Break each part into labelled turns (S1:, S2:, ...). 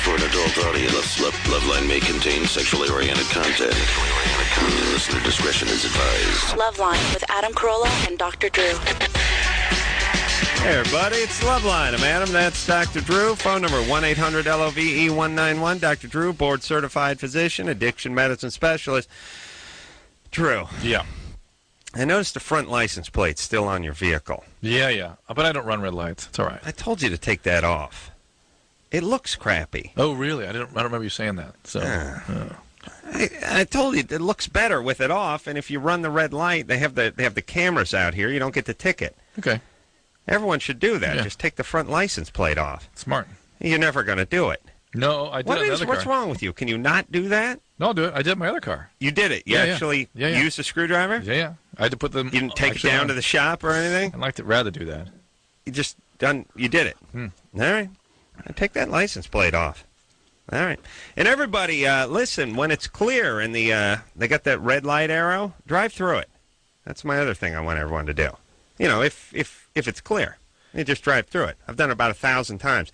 S1: for an adult audience. Loveline may contain sexually oriented content. Listener discretion is advised.
S2: Loveline with Adam Carolla and Dr. Drew.
S3: Hey, everybody, it's Loveline. I'm Adam. That's Dr. Drew. Phone number 1-800-LOVE-191. Dr. Drew, board-certified physician, addiction medicine specialist. Drew.
S4: Yeah.
S3: I noticed the front license plate's still on your vehicle.
S4: Yeah. But I don't run red lights. It's all right.
S3: I told you to take that off. It looks crappy.
S4: Oh, really? I don't remember you saying that. So.
S3: I told you it looks better with it off, and if you run the red light, they have the cameras out here. You don't get the ticket.
S4: Okay.
S3: Everyone should do that.
S4: Yeah.
S3: Just take the front license plate off.
S4: Smart.
S3: You're never going to do it.
S4: No, I did it in the other car.
S3: What's wrong with you? Can you not do that?
S4: No, I'll do it. I did it in my other car.
S3: You did it. You actually used a screwdriver?
S4: Yeah. I had to put them.
S3: You didn't take it down to the shop or anything?
S4: I'd like to rather do that.
S3: You did it. All right. Take that license plate off. All right. And everybody, listen, when it's clear and they got that red light arrow, drive through it. That's my other thing I want everyone to do. You know, if it's clear, you just drive through it. I've done it about 1,000 times.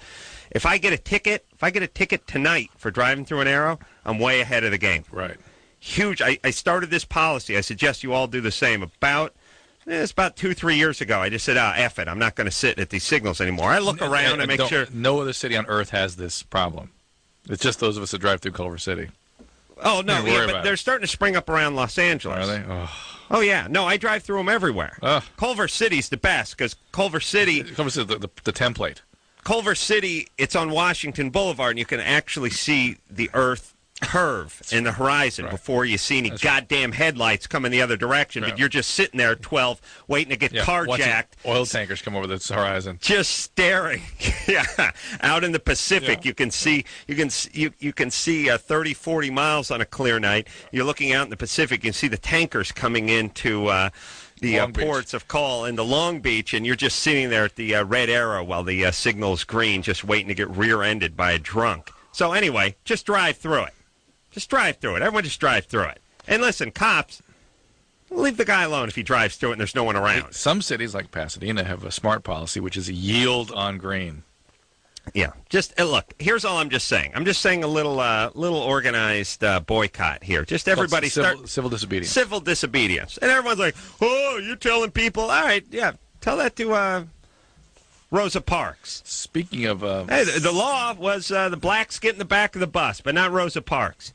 S3: If I get a ticket tonight for driving through an arrow, I'm way ahead of the game.
S4: Right.
S3: Huge. I started this policy. I suggest you all do the same. It's about 2-3 years ago. I just said, F it. I'm not going to sit at these signals anymore. I look around and make sure.
S4: No other city on earth has this problem. It's just those of us that drive through Culver City.
S3: Oh, no, but they're starting to spring up around Los Angeles.
S4: Are they?
S3: Oh, yeah. No, I drive through them everywhere. Culver City's the best because Culver City,
S4: the template.
S3: Culver City, it's on Washington Boulevard, and you can actually see the earth curve in the horizon before you see any goddamn headlights coming the other direction. But you're just sitting there at 12 waiting to get carjacked.
S4: Oil tankers come over the horizon.
S3: Just staring. Out in the Pacific, you can see 30, 40 miles on a clear night. You're looking out in the Pacific, you can see the tankers coming into the ports of call into Long Beach, and you're just sitting there at the red arrow while the signal's green, just waiting to get rear-ended by a drunk. So anyway, just drive through it. Just drive through it. Everyone just drive through it. And listen, cops, leave the guy alone if he drives through it and there's no one around.
S4: Some cities like Pasadena have a smart policy, which is yield on green.
S3: Yeah. Just look, here's all I'm just saying. I'm just saying a little organized boycott here. Just everybody
S4: civil disobedience.
S3: Civil disobedience. And everyone's like, oh, you're telling people. All right, yeah. Tell that to Rosa Parks.
S4: Speaking of...
S3: hey, the law was the blacks get in the back of the bus, but not Rosa Parks.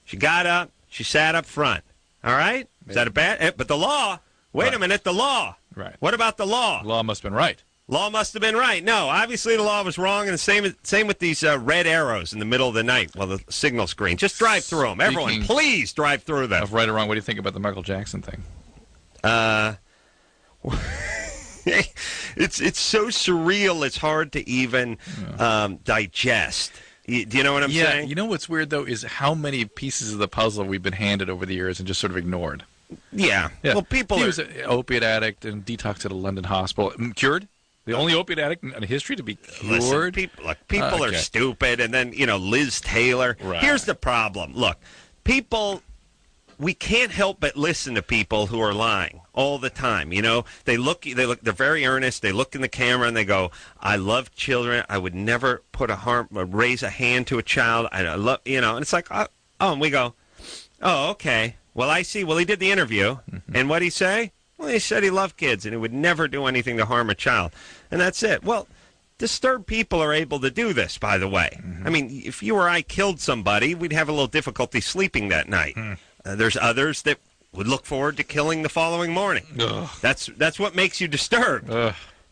S3: She got up. She sat up front. All right? Is that a bad... But the law... Wait a minute, the law.
S4: Right.
S3: What about the law?
S4: The law must have been right.
S3: Law must have been right. No, obviously the law was wrong, and the same with these red arrows in the middle of the night while the signal's green. Just drive through them. Everyone, please drive through them.
S4: Of right or wrong, what do you think about the Michael Jackson thing?
S3: It's so surreal, it's hard to even digest. Do you know what I'm saying?
S4: Yeah, you know what's weird, though, is how many pieces of the puzzle we've been handed over the years and just sort of ignored.
S3: Yeah. Well, he was
S4: an opiate addict and detoxed at a London hospital. Cured? The only opiate addict in history to be cured?
S3: Listen, people are stupid. And then, Liz Taylor.
S4: Right.
S3: Here's the problem. Look, we can't help but listen to people who are lying all the time. They're very earnest. They look in the camera and they go, I love children. I would never raise a hand to a child. I love, and it's like, and we go, oh, okay. Well, I see. Well, he did the interview. Mm-hmm. And what'd he say? Well, he said he loved kids and he would never do anything to harm a child. And that's it. Well, disturbed people are able to do this, by the way. Mm-hmm. I mean, if you or I killed somebody, we'd have a little difficulty sleeping that night. There's others that would look forward to killing the following morning.
S4: Ugh.
S3: That's what makes you disturbed.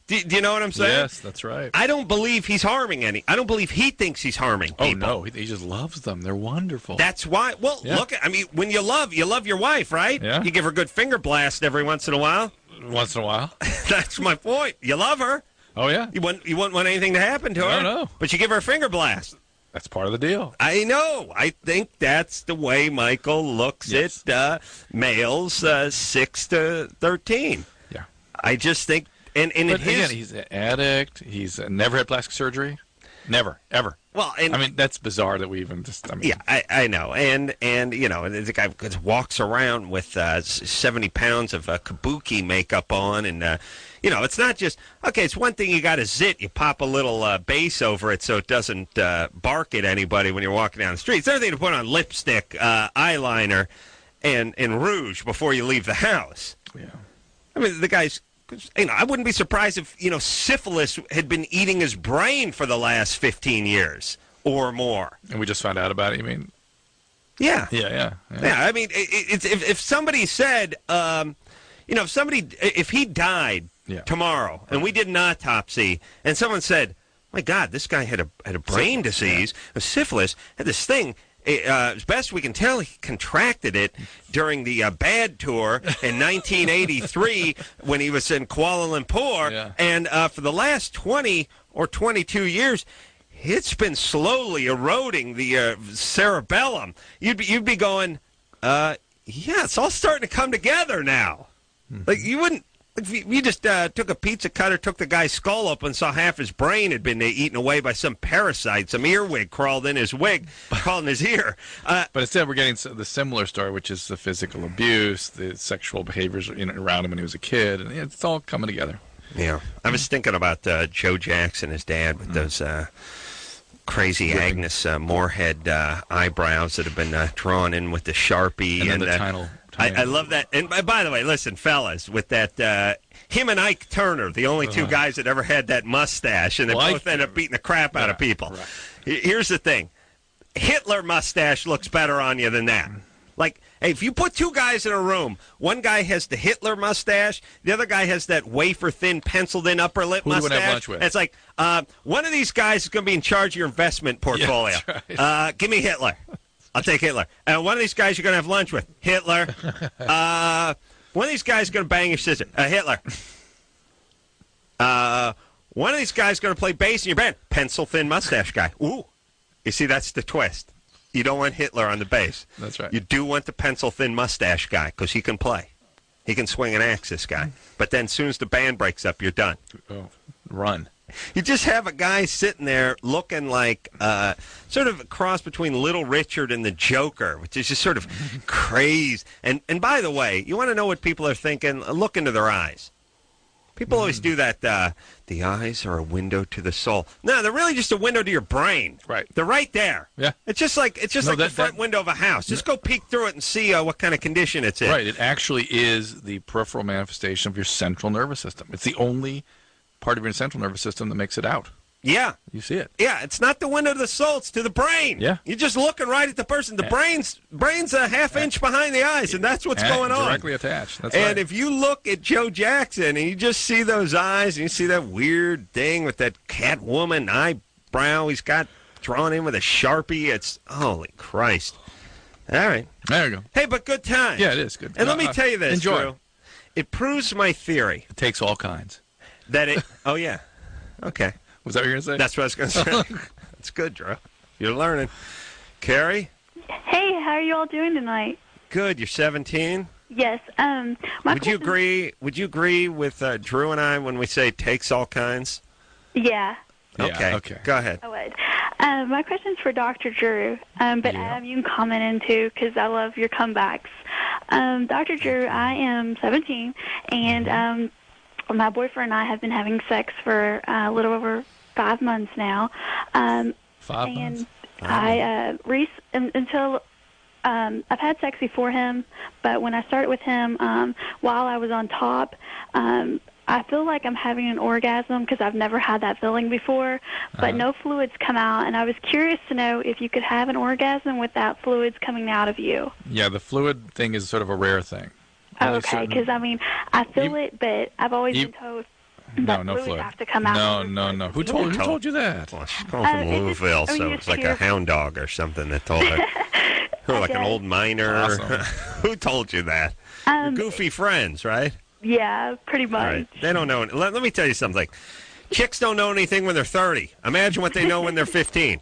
S3: Do you know what I'm saying?
S4: Yes, that's right.
S3: I don't believe he's harming any. I don't believe he thinks he's harming people.
S4: Oh, no. He just loves them. They're wonderful.
S3: That's why. Well, look, when you love your wife, right?
S4: Yeah.
S3: You give her a good finger blast every once in a while.
S4: Once in a while.
S3: That's my point. You love her.
S4: Oh, yeah.
S3: You wouldn't want anything to happen to her.
S4: No.
S3: But you give her a finger blast.
S4: That's part of the deal.
S3: I know. I think that's the way Michael looks at males 6 to 13.
S4: Yeah.
S3: I just think... But
S4: again, he's an addict. He's never had plastic surgery. Never, ever.
S3: Well,
S4: that's bizarre that we even just.
S3: Yeah, I know, and the guy walks around with 70 pounds of kabuki makeup on, and it's not just, okay, it's one thing you got a zit, you pop a little base over it so it doesn't bark at anybody when you're walking down the street. It's another thing to put on lipstick, eyeliner, and rouge before you leave the house.
S4: Yeah.
S3: I mean, the guy's, I wouldn't be surprised if, syphilis had been eating his brain for the last 15 years or more.
S4: And we just found out about it, you mean?
S3: Yeah.
S4: Yeah.
S3: I mean, it's if somebody said, if he died tomorrow and we did an autopsy and someone said, my God, this guy had a brain disease, a syphilis, had this thing. As best we can tell, he contracted it during the BAD tour in 1983 when he was in Kuala Lumpur.
S4: Yeah. And
S3: for the last 20 or 22 years, it's been slowly eroding the cerebellum. You'd be going, it's all starting to come together now. Mm-hmm. Like you wouldn't. If you just took a pizza cutter, took the guy's skull open, and saw half his brain had been eaten away by some parasite, some earwig crawled in his wig, crawled in his ear.
S4: But instead, we're getting the similar story, which is the physical abuse, the sexual behaviors around him when he was a kid, and it's all coming together.
S3: Yeah, I was thinking about Joe Jackson, his dad, with those crazy Agnes Moorehead eyebrows that have been drawn in with the Sharpie
S4: and the tiny.
S3: I love that. And by the way, listen, fellas, with that, him and Ike Turner, the only two guys that ever had that mustache, and they both ended up beating the crap out of people. Right. Here's the thing. Hitler mustache looks better on you than that. Like, hey, if you put two guys in a room, one guy has the Hitler mustache, the other guy has that wafer-thin, penciled-in upper lip mustache.
S4: Who do you want to have lunch with?
S3: It's like, one of these guys is going to be in charge of your investment portfolio.
S4: Yeah, that's right.
S3: Give me Hitler. I'll take Hitler. And one of these guys you're going to have lunch with, Hitler. One of these guys is going to bang your sister, Hitler. One of these guys is going to play bass in your band, pencil-thin mustache guy. Ooh. You see, that's the twist. You don't want Hitler on the bass.
S4: That's right.
S3: You do want the pencil-thin mustache guy because he can play. He can swing an axe, this guy. But then as soon as the band breaks up, you're done.
S4: Oh, run.
S3: You just have a guy sitting there looking like sort of a cross between Little Richard and the Joker, which is just sort of crazed. And by the way, you want to know what people are thinking? Look into their eyes. People always do that. The eyes are a window to the soul. No, they're really just a window to your brain.
S4: Right.
S3: They're right there.
S4: Yeah.
S3: It's just like the front window of a house. Just go peek through it and see what kind of condition it's in.
S4: Right. It actually is the peripheral manifestation of your central nervous system. It's the only part of your central nervous system that makes it out.
S3: Yeah.
S4: You see it.
S3: Yeah, it's not the window to the soul, it's to the brain.
S4: Yeah.
S3: You're just looking right at the person. The brain's a half inch behind the eyes, and that's what's going on.
S4: Directly attached. That's
S3: and
S4: right.
S3: if you look at Joe Jackson and you just see those eyes and you see that weird thing with that Catwoman eyebrow he's got drawn in with a Sharpie, it's, holy Christ. All right.
S4: There you go.
S3: Hey, but good time.
S4: Yeah, it is good.
S3: And let me tell you this,
S4: enjoy.
S3: Drew. It proves my theory.
S4: It takes all kinds.
S3: That it, oh, yeah. Okay.
S4: Was that what you were going to say?
S3: That's what I was going to say. That's good, Drew. You're learning. Carrie?
S5: Hey, how are you all doing tonight?
S3: Good. You're 17?
S5: Yes.
S3: Would you agree with Drew and I when we say takes all kinds?
S5: Yeah.
S3: Okay. Go ahead.
S5: I would. My question's for Dr. Drew, but Adam, you can comment in too because I love your comebacks. Dr. Drew, I am 17, and my boyfriend and I have been having sex for a little over 5 months now.
S4: 5 months?
S5: Until I've had sex before him, but when I started with him, while I was on top, I feel like I'm having an orgasm because I've never had that feeling before, but no fluids come out, and I was curious to know if you could have an orgasm without fluids coming out of you.
S4: Yeah, the fluid thing is sort of a rare thing.
S5: Okay, because, I mean, I feel it, but I've always been told that
S4: no
S5: fluids
S4: fluid.
S5: have to come out.
S4: No. Who told you that?
S3: Well, she's calling from Louisville, so it's like a hound dog or something that told her. Or like an old miner.
S4: Awesome.
S3: Who told you that? Your goofy friends, right?
S5: Yeah, pretty much.
S3: Right. They don't know. Let me tell you something. Chicks don't know anything when they're 30. Imagine what they know when they're 15.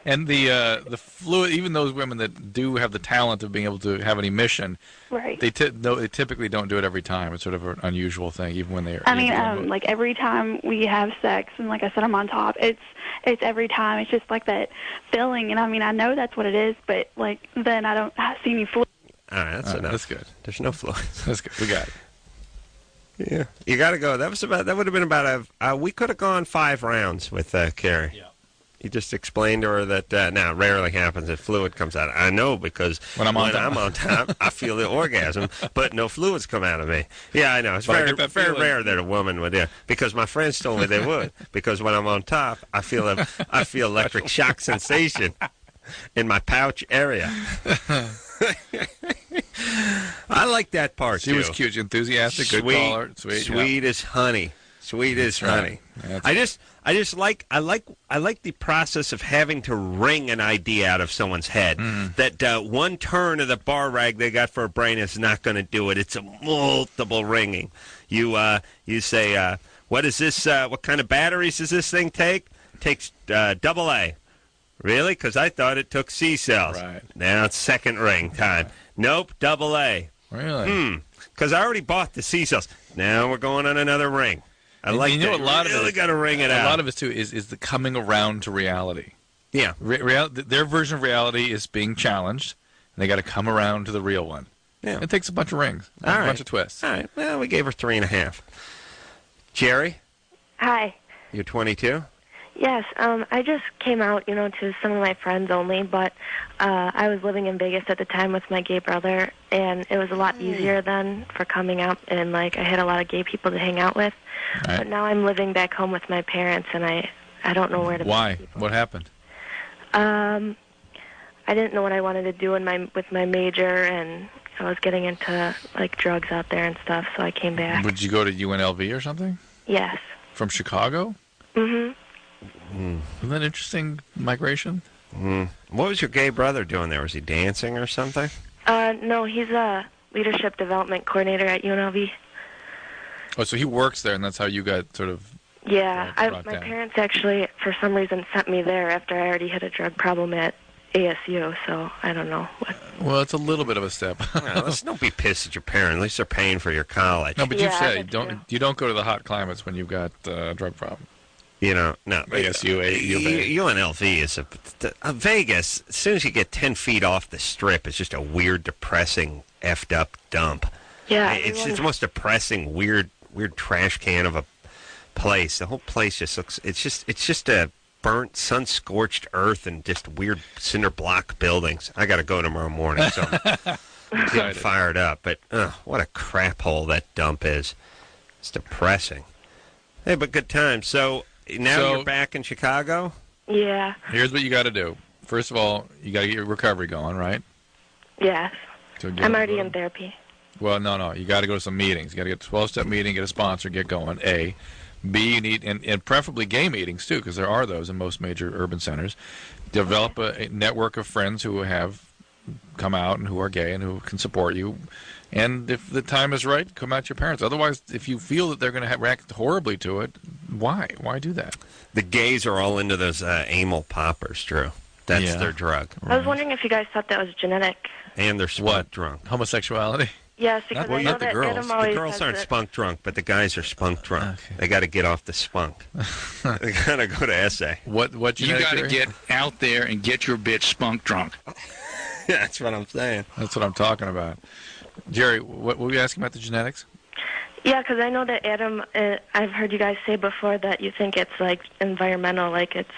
S4: And the fluid, even those women that do have the talent of being able to have an emission,
S5: right?
S4: They typically don't do it every time. It's sort of an unusual thing, even when they're.
S5: I mean, like every time we have sex, and like I said, I'm on top. It's every time. It's just like that feeling, and I mean, I know that's what it is, but like then I don't see any fluid.
S3: All right, that's enough.
S4: That's good.
S3: There's no fluids.
S4: That's good. We got it.
S3: Yeah, you got to go. That would have been about we could have gone 5 rounds with Carrie.
S4: Yeah.
S3: You just explained to her that now it rarely happens that fluid comes out. I know because
S4: when I'm on
S3: top, I feel the orgasm, but no fluids come out of me. Yeah, I know. It's very rare that a woman would. Yeah, because my friends told me they would. Because when I'm on top, I feel electric shock sensation in my pouch area. I like that part.
S4: She was cute, enthusiastic, good caller,
S3: sweet as honey. Sweet as honey. I like the process of having to wring an idea out of someone's head. That one turn of the bar rag they got for a brain is not going to do it. It's a multiple wringing. You say, what is this? What kind of batteries does this thing take? Takes AA. Really? Because I thought it took C cells.
S4: Right.
S3: Now it's second ring time. Nope, AA.
S4: Really?
S3: Because I already bought the C cells. Now we're going on another ring. I like
S4: you know,
S3: that.
S4: A lot
S3: really
S4: of it,
S3: got to ring it out.
S4: A lot of it too is the coming around to reality.
S3: Yeah,
S4: their version of reality is being challenged, and they got to come around to the real one.
S3: Yeah,
S4: it takes a bunch of rings, a bunch of twists.
S3: All right. Well, we gave her 3.5. Jerry,
S6: Hi.
S3: you're 22.
S6: Yes, I just came out, to some of my friends only, but I was living in Vegas at the time with my gay brother, and it was a lot easier then for coming out, and, I had a lot of gay people to hang out with.
S4: Right.
S6: But now I'm living back home with my parents, and I don't know where to
S4: Why?
S6: meet people.
S4: What happened?
S6: I didn't know what I wanted to do with my major, and I was getting into, drugs out there and stuff, so I came back.
S4: Would you go to UNLV or something?
S6: Yes.
S4: From Chicago?
S6: Mm-hmm.
S4: Isn't that interesting migration?
S3: What was your gay brother doing there? Was he dancing or something?
S6: No, he's a leadership development coordinator at UNLV.
S4: Oh, so he works there, and that's how you got sort of...
S6: Yeah,
S4: brought
S6: my
S4: down.
S6: parents actually, for some reason, sent me there after I already had a drug problem at ASU, so I don't know.
S4: Well, it's a little bit of a step.
S3: Let's don't be pissed at your parents. At least they're paying for your college.
S4: No, but
S6: Yeah,
S4: you said
S6: that's true.
S4: you don't go to the hot climates when you've got a drug problem.
S3: No.
S4: ASU,
S3: UNLV is a Vegas. As soon as you get 10 feet off the strip, it's just a weird, depressing, effed up dump.
S6: Yeah,
S3: It's the most depressing, weird trash can of a place. The whole place just looks. It's just a burnt, sun-scorched earth and just weird cinder block buildings. I got to go tomorrow morning, so I'm getting fired up. But what a crap hole that dump is. It's depressing. Hey, but good times. So now you're back in Chicago?
S6: Yeah.
S4: Here's what you got to do. First of all, you got to get your recovery going, right?
S6: Yes.
S4: So
S6: I'm already in therapy.
S4: Well, no. You got to go to some meetings. You got to get a 12-step meeting, get a sponsor, get going, A. B, you need, and preferably gay meetings, too, because there are those in most major urban centers. Develop a network of friends who have come out and who are gay and who can support you. And if the time is right, come out to your parents. Otherwise, if you feel that they're going to react horribly to it, why? Why do that?
S3: The gays are all into those anal poppers, Drew. That's their drug.
S6: I was wondering if you guys thought that was genetic.
S3: And they're spunk drunk.
S4: Homosexuality?
S6: Yes, because I know
S3: not the
S6: that
S3: girls.
S6: Adam
S3: The
S6: always
S3: girls
S6: has
S3: aren't
S6: it.
S3: spunk drunk, but the guys are spunk drunk.
S4: Okay.
S3: They got to get off the spunk. They got to go to essay.
S4: What
S7: You
S4: genetic
S7: got to
S4: theory?
S7: get out there and get your bitch spunk drunk.
S3: That's what I'm saying.
S4: That's what I'm talking about. Jerry, what were you asking about the genetics?
S6: Yeah, because I know that Adam, I've heard you guys say before that you think it's environmental, it's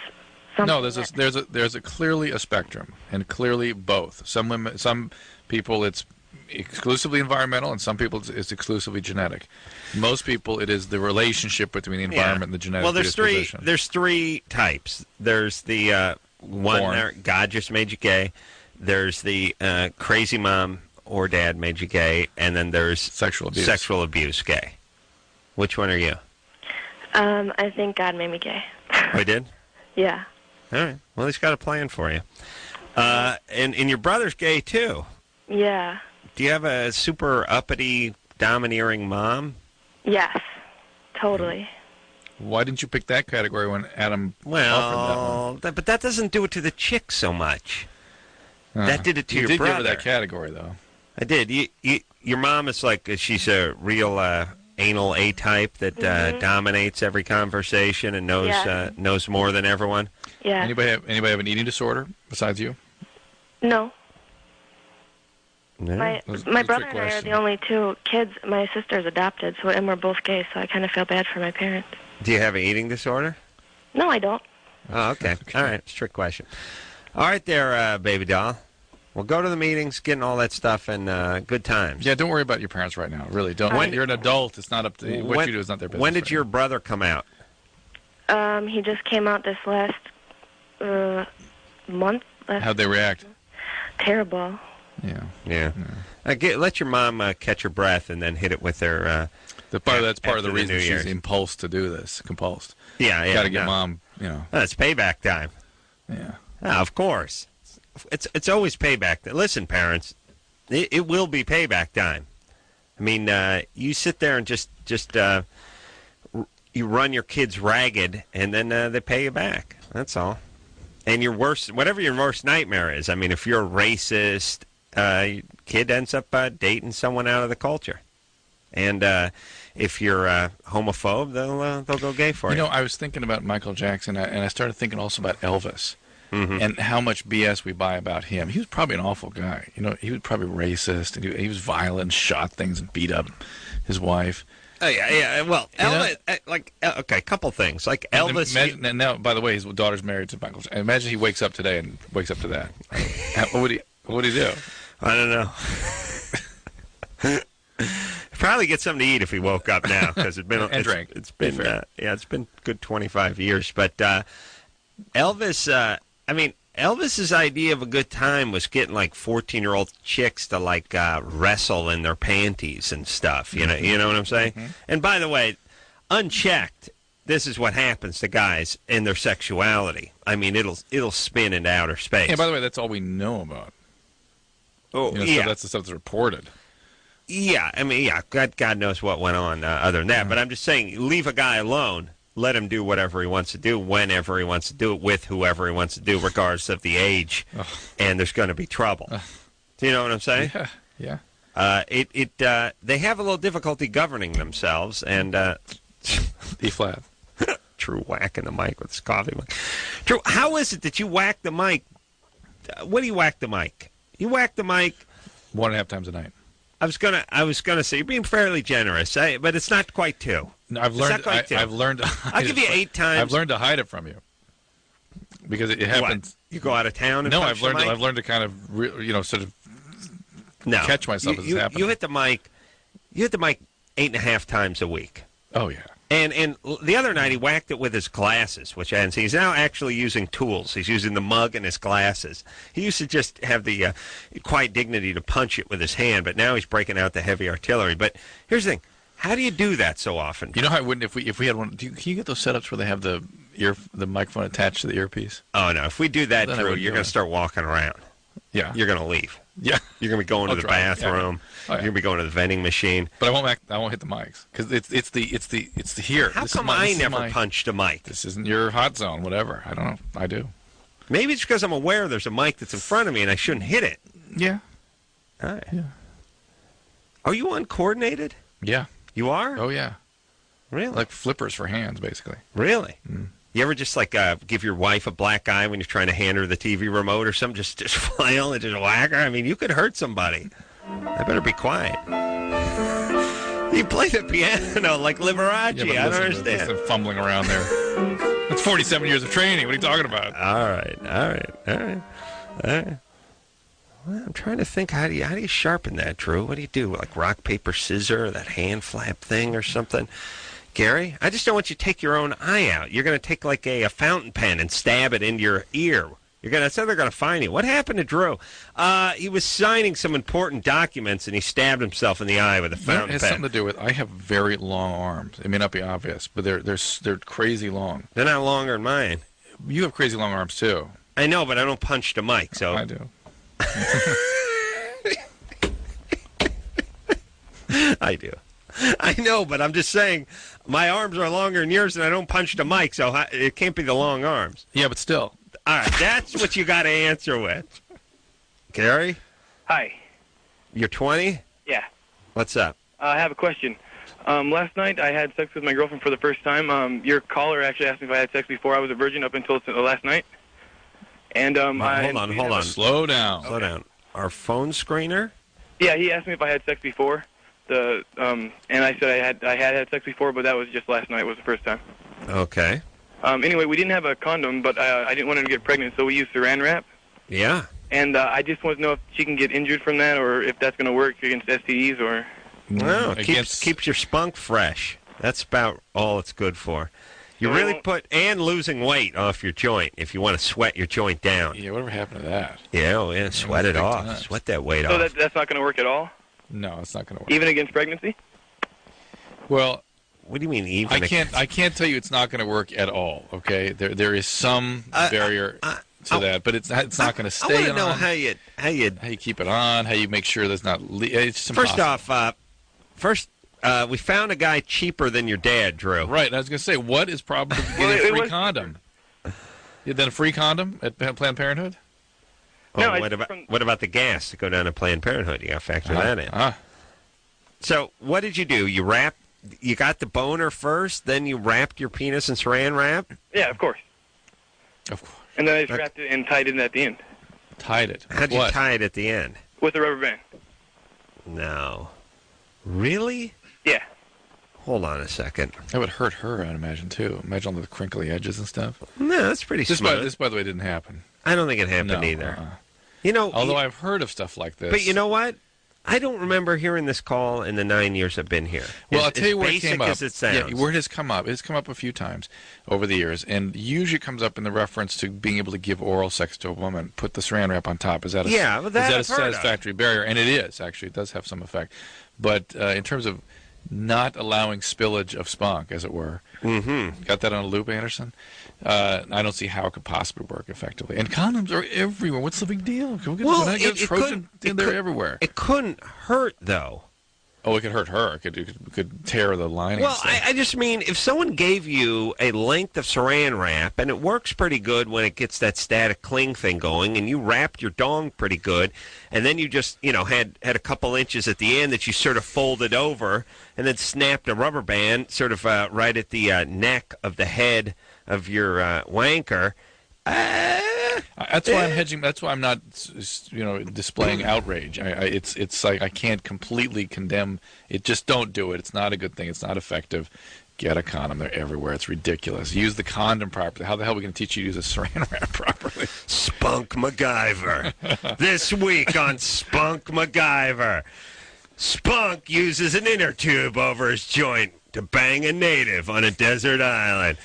S6: something.
S4: No, there's a clearly a spectrum, and clearly both. Some people it's exclusively environmental, and some people it's exclusively genetic. Most people it is the relationship between the environment and the genetic
S3: Well,
S4: predisposition.
S3: there's three types. There's the one
S4: Born.
S3: there, God just made you gay. There's the crazy mom or dad made you gay, and then there's
S4: Sexual abuse.
S3: gay. Which one are you?
S6: I think God made me gay.
S3: I did?
S6: Yeah.
S3: All right. Well, he's got a plan for you. And your brother's gay, too.
S6: Yeah.
S3: Do you have a super uppity, domineering mom?
S6: Yes. Totally.
S4: Why didn't you pick that category when Adam offered that
S3: Well,
S4: one?
S3: but that doesn't do it to the chick so much. That did it to
S4: you
S3: your
S4: did
S3: brother.
S4: give her that category, though.
S3: I did. Your mom is she's a real anal A-type that dominates every conversation and knows more than everyone.
S6: Yeah.
S4: Anybody have an eating disorder besides you?
S6: No. My
S4: Those
S6: my
S4: are
S6: brother
S4: trick
S6: and I are
S4: questions.
S6: the only two kids. My sister's adopted, and we're both gay, so I kind of feel bad for my parents.
S3: Do you have an eating disorder?
S6: No, I don't.
S3: Oh, okay. All right. It's a trick question. All right there, baby doll. Well, go to the meetings, getting all that stuff, and good times.
S4: Yeah, don't worry about your parents right now. Really, don't.
S6: When-
S4: You're an adult. It's not up to what you do. Is not their business.
S3: When did
S4: right
S3: your
S4: now.
S3: brother come out?
S6: He just came out this last month.
S4: How'd they react?
S6: Terrible.
S4: Yeah.
S3: Yeah. Let your mom catch her breath and then hit it with her.
S4: That's part of the
S3: after the
S4: reason
S3: New
S4: she's
S3: Year's.
S4: impulsed to do this. Compulsed.
S3: Yeah.
S4: Got to get
S3: no.
S4: mom.
S3: It's payback time.
S4: Yeah.
S3: Of course. It's always payback. Listen, parents, it will be payback time. I mean, you sit there and just you run your kids ragged, and then they pay you back. That's all. And whatever your worst nightmare is. I mean, if you're a racist, kid ends up dating someone out of the culture. And if you're a homophobe, they'll go gay for you.
S4: You know, I was thinking about Michael Jackson, and I started thinking also about Elvis. And how much BS we buy about him. He was probably an awful guy. You know, he was probably racist, and he was violent, shot things, and beat up his wife.
S3: Oh, yeah. Well, Elvis, okay, a couple things. Like Elvis.
S4: And now, by the way, his daughter's married to Michael Jackson. Imagine he wakes up today and wakes up to that. What would he do?
S3: I don't know. Probably get something to eat if he woke up now, because it's been
S4: And drank.
S3: It's been it's been good 25 years. But Elvis, Elvis's idea of a good time was getting like 14-year-old chicks to like wrestle in their panties and stuff. You know what I'm saying? And by the way, unchecked, this is what happens to guys in their sexuality. I mean, it'll spin into outer space.
S4: Yeah, by the way, that's all we know about.
S3: Oh,
S4: So that's the stuff that's reported.
S3: Yeah, I mean, God knows what went on other than that. But I'm just saying, leave a guy alone. Let him do whatever he wants to do, whenever he wants to do it, with whoever he wants to do, regardless of the age. And there's going to be trouble. Do you know what I'm saying?
S4: Yeah.
S3: They have a little difficulty governing themselves, and
S4: E flat.
S3: Drew whacking the mic with his coffee mug. Drew, how is it that you whack the mic? What do you whack the mic? You whack the mic
S4: 1.5 times a night.
S3: I was gonna say you're being fairly generous, but it's not quite 2.
S4: No, I've learned.
S3: I'll give you 8 times.
S4: I've learned to hide it from you because it happens.
S3: What? You go out of town. And
S4: No,
S3: punch
S4: I've learned to kind of sort of catch myself as it's happening.
S3: You hit the mic. You hit the mic 8.5 times a week.
S4: Oh yeah.
S3: And the other night he whacked it with his glasses, which I hadn't seen. He's now actually using tools. He's using the mug and his glasses. He used to just have the quiet dignity to punch it with his hand, but now he's breaking out the heavy artillery. But here's the thing. How do you do that so often?
S4: You know how I wouldn't if we had one. Can you get those setups where they have the microphone attached to the earpiece?
S3: Oh, no. If we do that,
S4: Then I
S3: Drew,
S4: wouldn't
S3: you're
S4: do
S3: going
S4: it.
S3: to start walking around.
S4: Yeah.
S3: You're going to leave.
S4: Yeah.
S3: You're going to be going to the
S4: try. Yeah,
S3: bathroom.
S4: yeah.
S3: You're going to be going to the vending machine.
S4: But I won't hit the mics because it's the here.
S3: How
S4: This is
S3: come
S4: my-
S3: I
S4: this is
S3: never
S4: my-
S3: punched a mic?
S4: This isn't your hot zone. Whatever. I don't know. I do.
S3: Maybe it's because I'm aware there's a mic that's in front of me and I shouldn't hit it.
S4: Yeah.
S3: All right.
S4: Yeah.
S3: Are you uncoordinated?
S4: Yeah.
S3: You are?
S4: Oh yeah.
S3: Really?
S4: Like flippers for hands, basically.
S3: Really? You ever just give your wife a black eye when you're trying to hand her the TV remote or something? Just flail and just whack her? I mean, you could hurt somebody. I better be quiet. You play the piano like Liberace.
S4: Yeah,
S3: I don't understand.
S4: Listen, fumbling around there. That's 47 years of training. What are you talking about?
S3: All right. Well, I'm trying to think. How do you sharpen that, Drew? What do you do? Like rock, paper, scissors, or that hand flap thing or something? Gary, I just don't want you to take your own eye out. You're going to take like a fountain pen and stab it into your ear. That's how they're going to find you. What happened to Drew? He was signing some important documents and he stabbed himself in the eye with a fountain pen.
S4: It has something to do with I have very long arms. It may not be obvious, but they're crazy long.
S3: They're not longer than mine.
S4: You have crazy long arms too.
S3: I know, but I don't punch the mic, so
S4: I do.
S3: I do. I know, but I'm just saying my arms are longer than yours and I don't punch the mic, so it can't be the long arms.
S4: Yeah, but still.
S3: All right, that's what you got to answer with. Gary?
S8: Hi.
S3: You're 20?
S8: Yeah.
S3: What's up?
S8: I have a question. Last night I had sex with my girlfriend for the first time. Your caller actually asked me if I had sex before. I was a virgin up until last night. And
S3: Hold on.
S4: Slow down.
S3: Slow down. Our phone screener
S8: Yeah, he asked me if I had sex before. And I said I had sex before, but that was just last night was the first time.
S3: Okay.
S8: Anyway, we didn't have a condom, but I didn't want her to get pregnant, so we used Saran wrap.
S3: Yeah.
S8: And I just want to know if she can get injured from that, or if that's going to work against STDs, or...
S3: No, keeps your spunk fresh. That's about all it's good for. You really and losing weight off your joint if you want to sweat your joint down.
S4: Yeah, whatever happened to that?
S3: Yeah, sweat it off.
S4: Times.
S3: Sweat that weight
S8: so
S3: off.
S8: So that's not going to work at all?
S4: No, it's not going to work.
S8: Even against pregnancy?
S4: Well...
S3: What do you mean even?
S4: I can't tell you it's not going to work at all. Okay, there is some barrier to that, but it's not going to stay on.
S3: I want to know how you
S4: keep it on, how you make sure there's not. It's
S3: first off, we found a guy cheaper than your dad, Drew.
S4: Right, I was going to say, what is probably getting a free condom? Then a free condom at Planned Parenthood?
S3: No, what about the gas to go down to Planned Parenthood? You got to factor that in. So what did you do? You got the boner first, then you wrapped your penis in Saran wrap?
S8: Yeah, of course.
S4: Of course.
S8: And then I just wrapped it and tied it at the end.
S4: Tied it?
S3: How'd you tie it at the end?
S8: With a rubber band.
S3: No. Really?
S8: Yeah.
S3: Hold on a second.
S4: That would hurt her, I'd imagine, too. Imagine all the crinkly edges and stuff.
S3: No, that's pretty smooth.
S4: This, by the way, didn't happen.
S3: I don't think it happened either. You know,
S4: although I've heard of stuff like this.
S3: But you know what? I don't remember hearing this call in the 9 years I've been here.
S4: Well, I'll tell you where it came up.
S3: As it sounds.
S4: Yeah, where it has come up. It's come up a few times over the years, and usually comes up in the reference to being able to give oral sex to a woman. Put the Saran wrap on top. Is that a satisfactory barrier? And it is, actually. It does have some effect. But in terms of not allowing spillage of spunk, as it were.
S3: Mm-hmm.
S4: Got that on a loop, Anderson? I don't see how it could possibly work effectively. And condoms are everywhere. What's the big deal? Can we get Trojan in there everywhere?
S3: It couldn't hurt, though.
S4: Oh, it could hurt her. It could tear the lining.
S3: Well, I just mean, if someone gave you a length of Saran wrap, and it works pretty good when it gets that static cling thing going, and you wrapped your dong pretty good, and then you just, had a couple inches at the end that you sort of folded over, and then snapped a rubber band sort of right at the neck of the head of your wanker.
S4: That's why I'm hedging. That's why I'm not, displaying outrage. It's like I can't completely condemn it. Just don't do it. It's not a good thing. It's not effective. Get a condom. They're everywhere. It's ridiculous. Use the condom properly. How the hell are we going to teach you to use a Saran wrap properly?
S3: Spunk MacGyver. This week on Spunk MacGyver. Spunk uses an inner tube over his joint to bang a native on a desert island.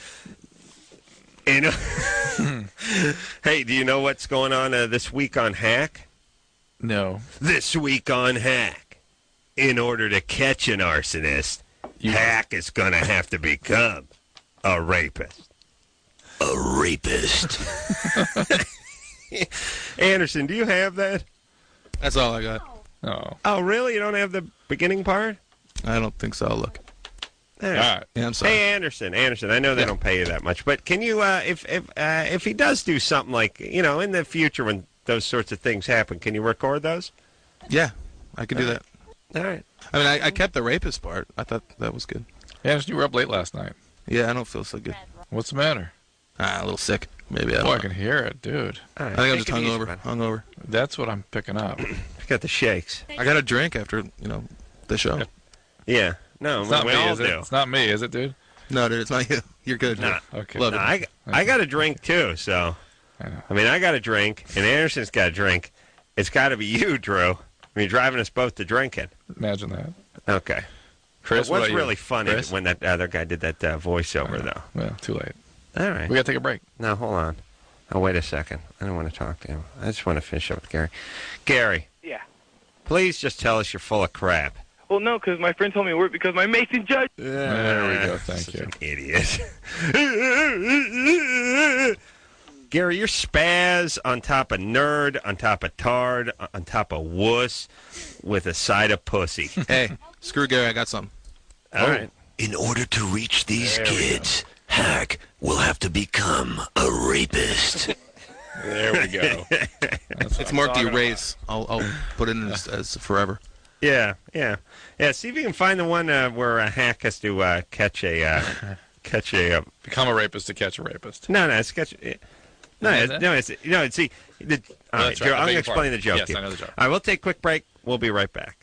S3: Hey, do you know what's going on this week on Hack?
S4: No.
S3: This week on Hack, in order to catch an arsonist, Hack is going to have to become a rapist.
S1: A rapist.
S3: Anderson, do you have that?
S9: That's all I got.
S3: Oh, really? You don't have the beginning part?
S9: I don't think so. Look.
S3: All right.
S9: Yeah, I'm sorry.
S3: Hey, Anderson, I know they don't pay you that much, but can you, if he does do something like, in the future when those sorts of things happen, can you record those?
S9: Yeah, I could do that.
S3: All right.
S9: I mean, I kept the rapist part. I thought that was good.
S4: Anderson, you were up late last night.
S9: Yeah, I don't feel so good.
S4: What's the matter?
S9: A little sick. Maybe. I
S4: can hear it, dude.
S9: Right, I think I'm just hungover.
S4: That's what I'm picking up.
S3: I got the shakes.
S9: I got a drink after, the show.
S3: Yeah. No,
S4: it's not me,
S3: all
S4: is it?
S3: do.
S4: It's not me, is it, dude?
S9: No, dude, it's not you. You're good.
S3: Nah.
S4: Okay.
S9: Love it.
S3: I got a drink, too, so. I mean, I got a drink, and Anderson's got a drink. It's got to be you, Drew. I mean, you're driving us both to drinking.
S4: Imagine that.
S3: Okay.
S4: Chris,
S3: it was really funny when that other guy did that voiceover, though.
S4: Well, too late.
S3: All right.
S4: We got to take a break.
S3: No, hold on. Oh, wait a second. I don't want to talk to him. I just want to finish up with Gary. Gary.
S8: Yeah.
S3: Please just tell us you're full of crap.
S8: Well, no, because my friend told me to work because my Mason Judge.
S4: There we go. Thank you.
S3: An idiot. Gary, you're spaz on top of nerd, on top of tard, on top of wuss, with a side of pussy.
S9: Hey, screw Gary. I got something.
S3: All right.
S1: In order to reach these kids, Hack will have to become a rapist.
S4: There we go.
S9: It's marked erase. I'll put it in as forever.
S3: Yeah. See if you can find the one where a Hack has to catch a
S4: become a rapist to catch a rapist.
S3: No, it's catch. No, see, all right,
S4: that's
S3: Joe,
S4: right.
S3: I'm going to explain the joke
S4: Yes,
S3: to you.
S4: I know the joke.
S3: All right, we'll take a quick break. We'll be right back.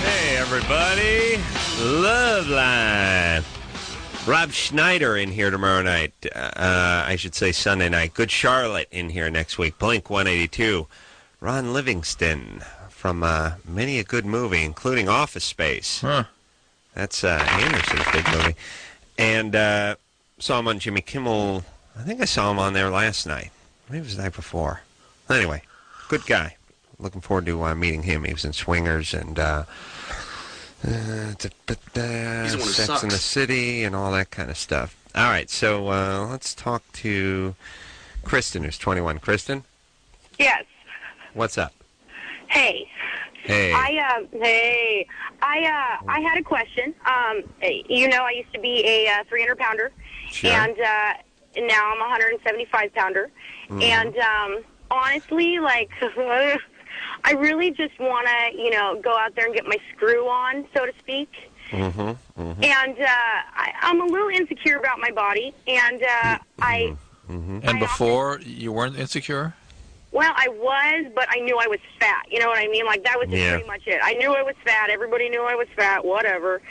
S3: Hey, everybody. Loveline. Rob Schneider in here tomorrow night. I should say Sunday night. Good Charlotte in here next week. Blink 182. Ron Livingston from many a good movie, including Office Space.
S4: Huh.
S3: That's Anderson's big movie. And saw him on Jimmy Kimmel. I think I saw him on there last night. Maybe it was the night before. Anyway, good guy. Looking forward to meeting him. He was in Swingers and Sex in the City and all that kind of stuff. All right, so let's talk to Kristen, who's 21. Kristen?
S10: Yes.
S3: What's up?
S10: Hey.
S3: Hey.
S10: I had a question. I used to be a 300-pounder,
S3: Sure.
S10: and now I'm a 175-pounder.
S3: Mm-hmm.
S10: And honestly, like, I really just want to, go out there and get my screw on, so to speak.
S3: Mm-hmm. Mm-hmm.
S10: And I'm a little insecure about my body, and
S4: And before, you weren't insecure?
S10: Well, I was, but I knew I was fat. You know what I mean? Like, that was just pretty much it. I knew I was fat. Everybody knew I was fat, whatever.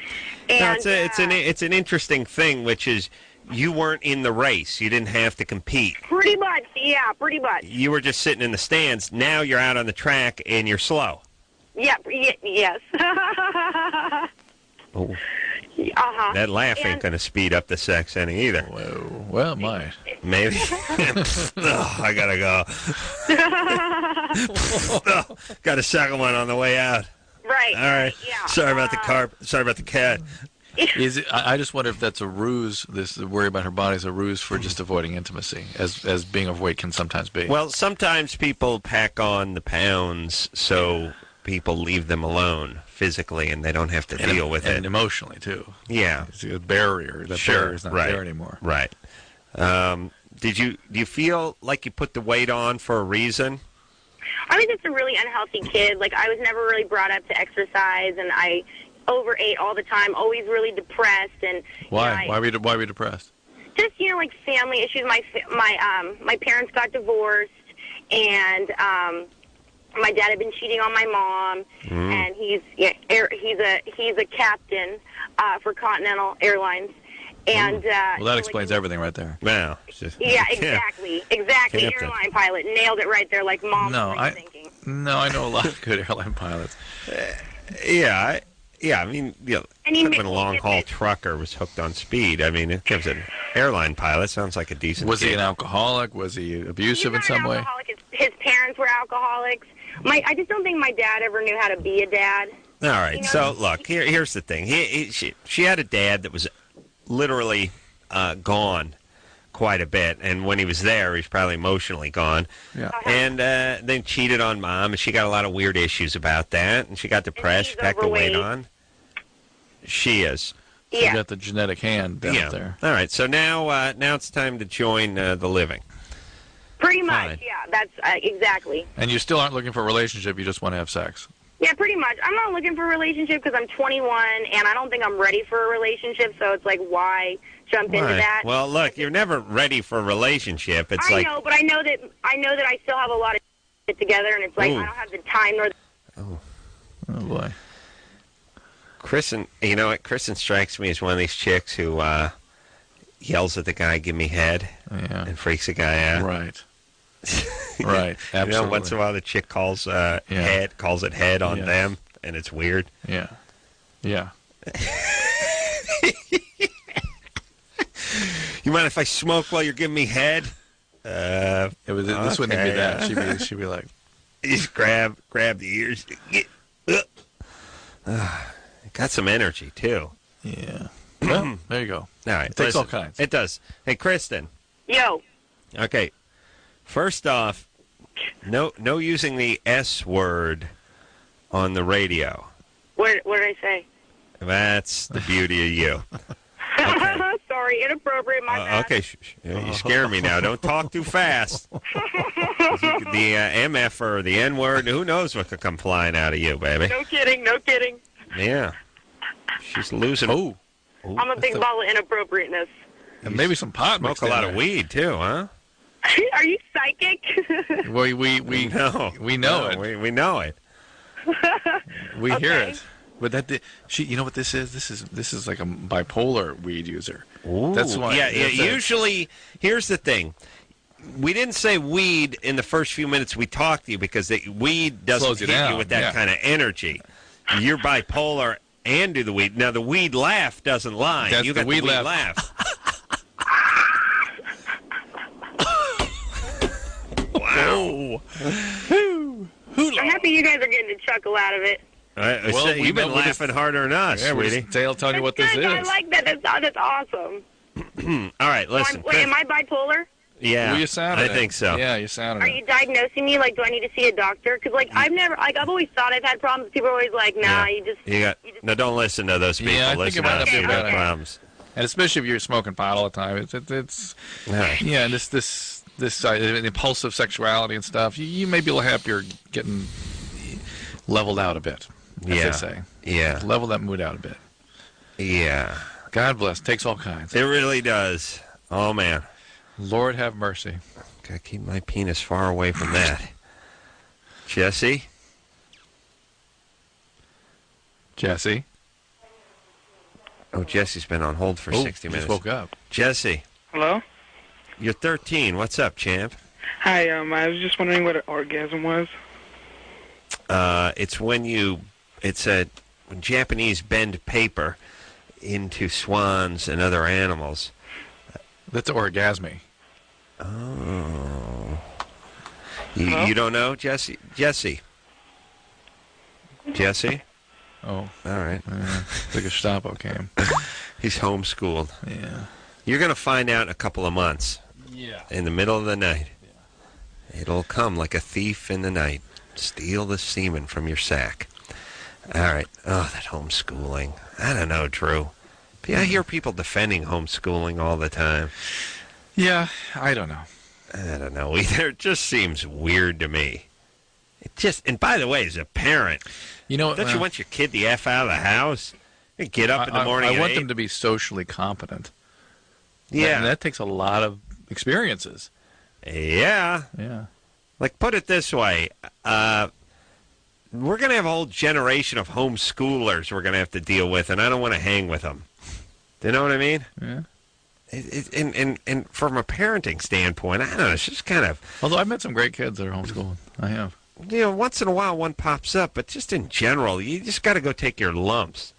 S10: And,
S3: no, it's an interesting thing, which is you weren't in the race. You didn't have to compete.
S10: Pretty much, yeah, pretty much.
S3: You were just sitting in the stands. Now you're out on the track, and you're slow.
S10: Yeah, yes.
S3: Oh.
S10: Uh-huh.
S3: That laugh ain't going to speed up the sex any either.
S4: Whoa. Well, it might.
S3: Maybe. I got to go. Got a second one on the way out.
S10: Right.
S3: All right.
S10: Yeah.
S3: Sorry about the car. Sorry about the cat.
S4: Is it? I just wonder if that's a ruse. This worry about her body is a ruse for just avoiding intimacy, as being overweight can sometimes be.
S3: Well, sometimes people pack on the pounds so people leave them alone physically, and they don't have to deal with it.
S4: And emotionally, too.
S3: Yeah.
S4: It's a barrier. That barrier's not there anymore.
S3: Right. Do you feel like you put the weight on for a reason?
S10: I was just a really unhealthy kid. Like, I was never really brought up to exercise, and I overate all the time, always really depressed. And
S4: Why? Why were you depressed?
S10: Just, like, family issues. My parents got divorced, and my dad had been cheating on my mom, and he's a captain for Continental Airlines. And
S4: well, that explains everything right there.
S3: Well,
S10: yeah, exactly. Airline pilot nailed it right there, like mom was thinking.
S4: No, I know a lot of good airline pilots.
S3: Yeah. I mean, could have been a long-haul trucker was hooked on speed. I mean, it gives an airline pilot. Sounds like a decent
S4: Was
S3: kid.
S4: he an alcoholic? Was he abusive in some way?
S10: His parents were alcoholics. I just don't think my dad ever knew how to be a dad.
S3: All right. So, look, here's the thing. She had a dad that was literally gone quite a bit, and when he was there, he was probably emotionally gone.
S4: Yeah.
S3: And then cheated on mom, and she got a lot of weird issues about that, and she got depressed, packed the weight on. She is.
S4: She got the genetic hand down there.
S3: All right. So now it's time to join the living.
S10: Pretty much, yeah. That's exactly.
S4: And you still aren't looking for a relationship. You just want to have sex.
S10: Yeah, pretty much. I'm not looking for a relationship because I'm 21, and I don't think I'm ready for a relationship, so it's like, why jump into that?
S3: Well, look, you're never ready for a relationship. It's
S10: I know, but I know that I still have a lot of shit together, and it's like, I don't have the time nor
S4: Oh, boy.
S3: Kristen, you know what? Kristen strikes me as one of these chicks who yells at the guy, "Give me head," and freaks the guy out.
S4: Right. Right. Absolutely.
S3: Once in a while, the chick calls it head on them, and it's weird.
S4: Yeah. Yeah.
S3: You mind if I smoke while you're giving me head?
S4: This wouldn't be that. She'd be like,
S3: just grab the ears. Got some energy too.
S4: Yeah. Well, there you go.
S3: All right.
S4: It takes all kinds.
S3: It does. Hey, Kristen.
S10: Yo.
S3: Okay. First off, no using the S word on the radio.
S10: What did I say?
S3: That's the beauty of you.
S10: Sorry. sorry. Inappropriate, my bad.
S3: Okay, you scare me now. Don't talk too fast. The MF or the N-word, who knows what could come flying out of you, baby.
S10: No kidding, no kidding.
S3: Yeah. She's losing.
S4: Oh.
S10: I'm a big ball of inappropriateness.
S4: And maybe some pot.
S3: Smoke a lot of weed, too, huh?
S10: Are you psychic?
S4: Well, we
S3: know.
S4: We know it.
S3: We know it.
S4: We hear it. But you know what this is? This is like a bipolar weed user.
S3: Ooh.
S4: That's why.
S3: Yeah. Usually, here's the thing. We didn't say weed in the first few minutes we talked to you because weed doesn't
S4: Slows
S3: hit
S4: you down,
S3: you with that
S4: yeah.
S3: kind of energy. You're bipolar and do the weed. Now, the weed laugh doesn't lie.
S4: That's
S3: you got
S4: the weed
S3: laugh. Wow.
S10: I'm happy you guys are getting a chuckle out of it.
S3: Well, you've been laughing harder than us, sweetie.
S4: We're telling you what this
S10: Good.
S4: is.
S10: I like that. That's awesome.
S3: All right, listen.
S10: Wait, am I bipolar?
S3: Yeah,
S4: well, you sounded
S3: I think so.
S4: Yeah, you sounded
S10: Are you diagnosing me? Like, do I need to see a doctor? Because, like, I've always thought I've had problems. People are always like, nah,
S3: Yeah.
S10: you just...
S3: No, don't listen to those people.
S4: Yeah, I think
S3: listen
S4: it
S3: to
S4: might
S3: us.
S4: be
S3: You've got
S4: better.
S3: problems.
S4: And especially if you're smoking pot all the time, it's
S3: Right.
S4: yeah, and this impulsive sexuality and stuff. You may be a little happier getting leveled out a bit, as they say.
S3: Yeah.
S4: Level that mood out a bit.
S3: Yeah.
S4: God bless. Takes all kinds.
S3: It really does. Oh, man.
S4: Lord have mercy.
S3: Gotta keep my penis far away from that. Jesse?
S4: Jesse?
S3: Oh, Jesse's been on hold for 60 minutes.
S4: Just woke up.
S3: Jesse,
S11: Hello?
S3: you're 13. What's up, champ?
S11: Hi, I was just wondering what an orgasm was.
S3: It's when when Japanese bend paper into swans and other animals.
S4: That's orgasmy.
S3: Oh. You don't know, Jesse? Jesse?
S4: Oh.
S3: All right.
S4: The Gestapo came.
S3: He's homeschooled.
S4: Yeah.
S3: You're going to find out in a couple of months.
S4: Yeah.
S3: In the middle of the night. Yeah. It'll come like a thief in the night. Steal the semen from your sack. All right. Oh, that homeschooling. I don't know, Drew. I hear people defending homeschooling all the time.
S4: Yeah, I don't know.
S3: I don't know either. It just seems weird to me. And by the way, as a parent, don't you want your kid the F out of the house? And get up in the morning
S4: I want
S3: 8?
S4: them to be socially competent.
S3: Yeah.
S4: And that takes a lot of experiences.
S3: Yeah.
S4: Yeah.
S3: Like, put it this way. We're going to have a whole generation of homeschoolers we're going to have to deal with, and I don't want to hang with them. Do you know what I mean?
S4: Yeah.
S3: And from a parenting standpoint, I don't know, it's just kind of...
S4: Although I've met some great kids that are homeschooling. I have.
S3: Once in a while one pops up, but just in general, you just got to go take your lumps.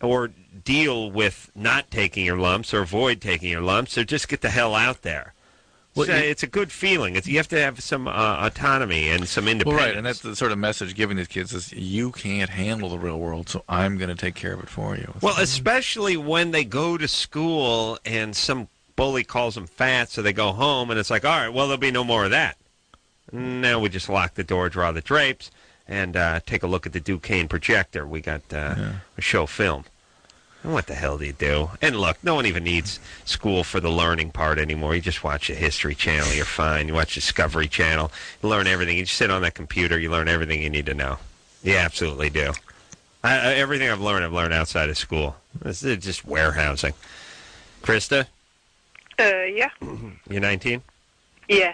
S3: Or deal with not taking your lumps, or avoid taking your lumps, or just get the hell out there. Well, it's a good feeling. You have to have some autonomy and some independence.
S4: Well, right, and that's the sort of message given these kids is you can't handle the real world, so I'm going to take care of it for you.
S3: Well, especially when they go to school and some bully calls them fat, so they go home, and it's like, all right, well, there'll be no more of that. Now we just lock the door, draw the drapes, and take a look at the Duquesne projector. We got a show film. What the hell do you do? And look, no one even needs school for the learning part anymore. You just watch the History Channel. You're fine. You watch Discovery Channel. You learn everything. You just sit on that computer. You learn everything you need to know. You absolutely do. Everything I've learned outside of school. This is just warehousing. Krista?
S12: Yeah.
S3: You're 19?
S12: Yeah.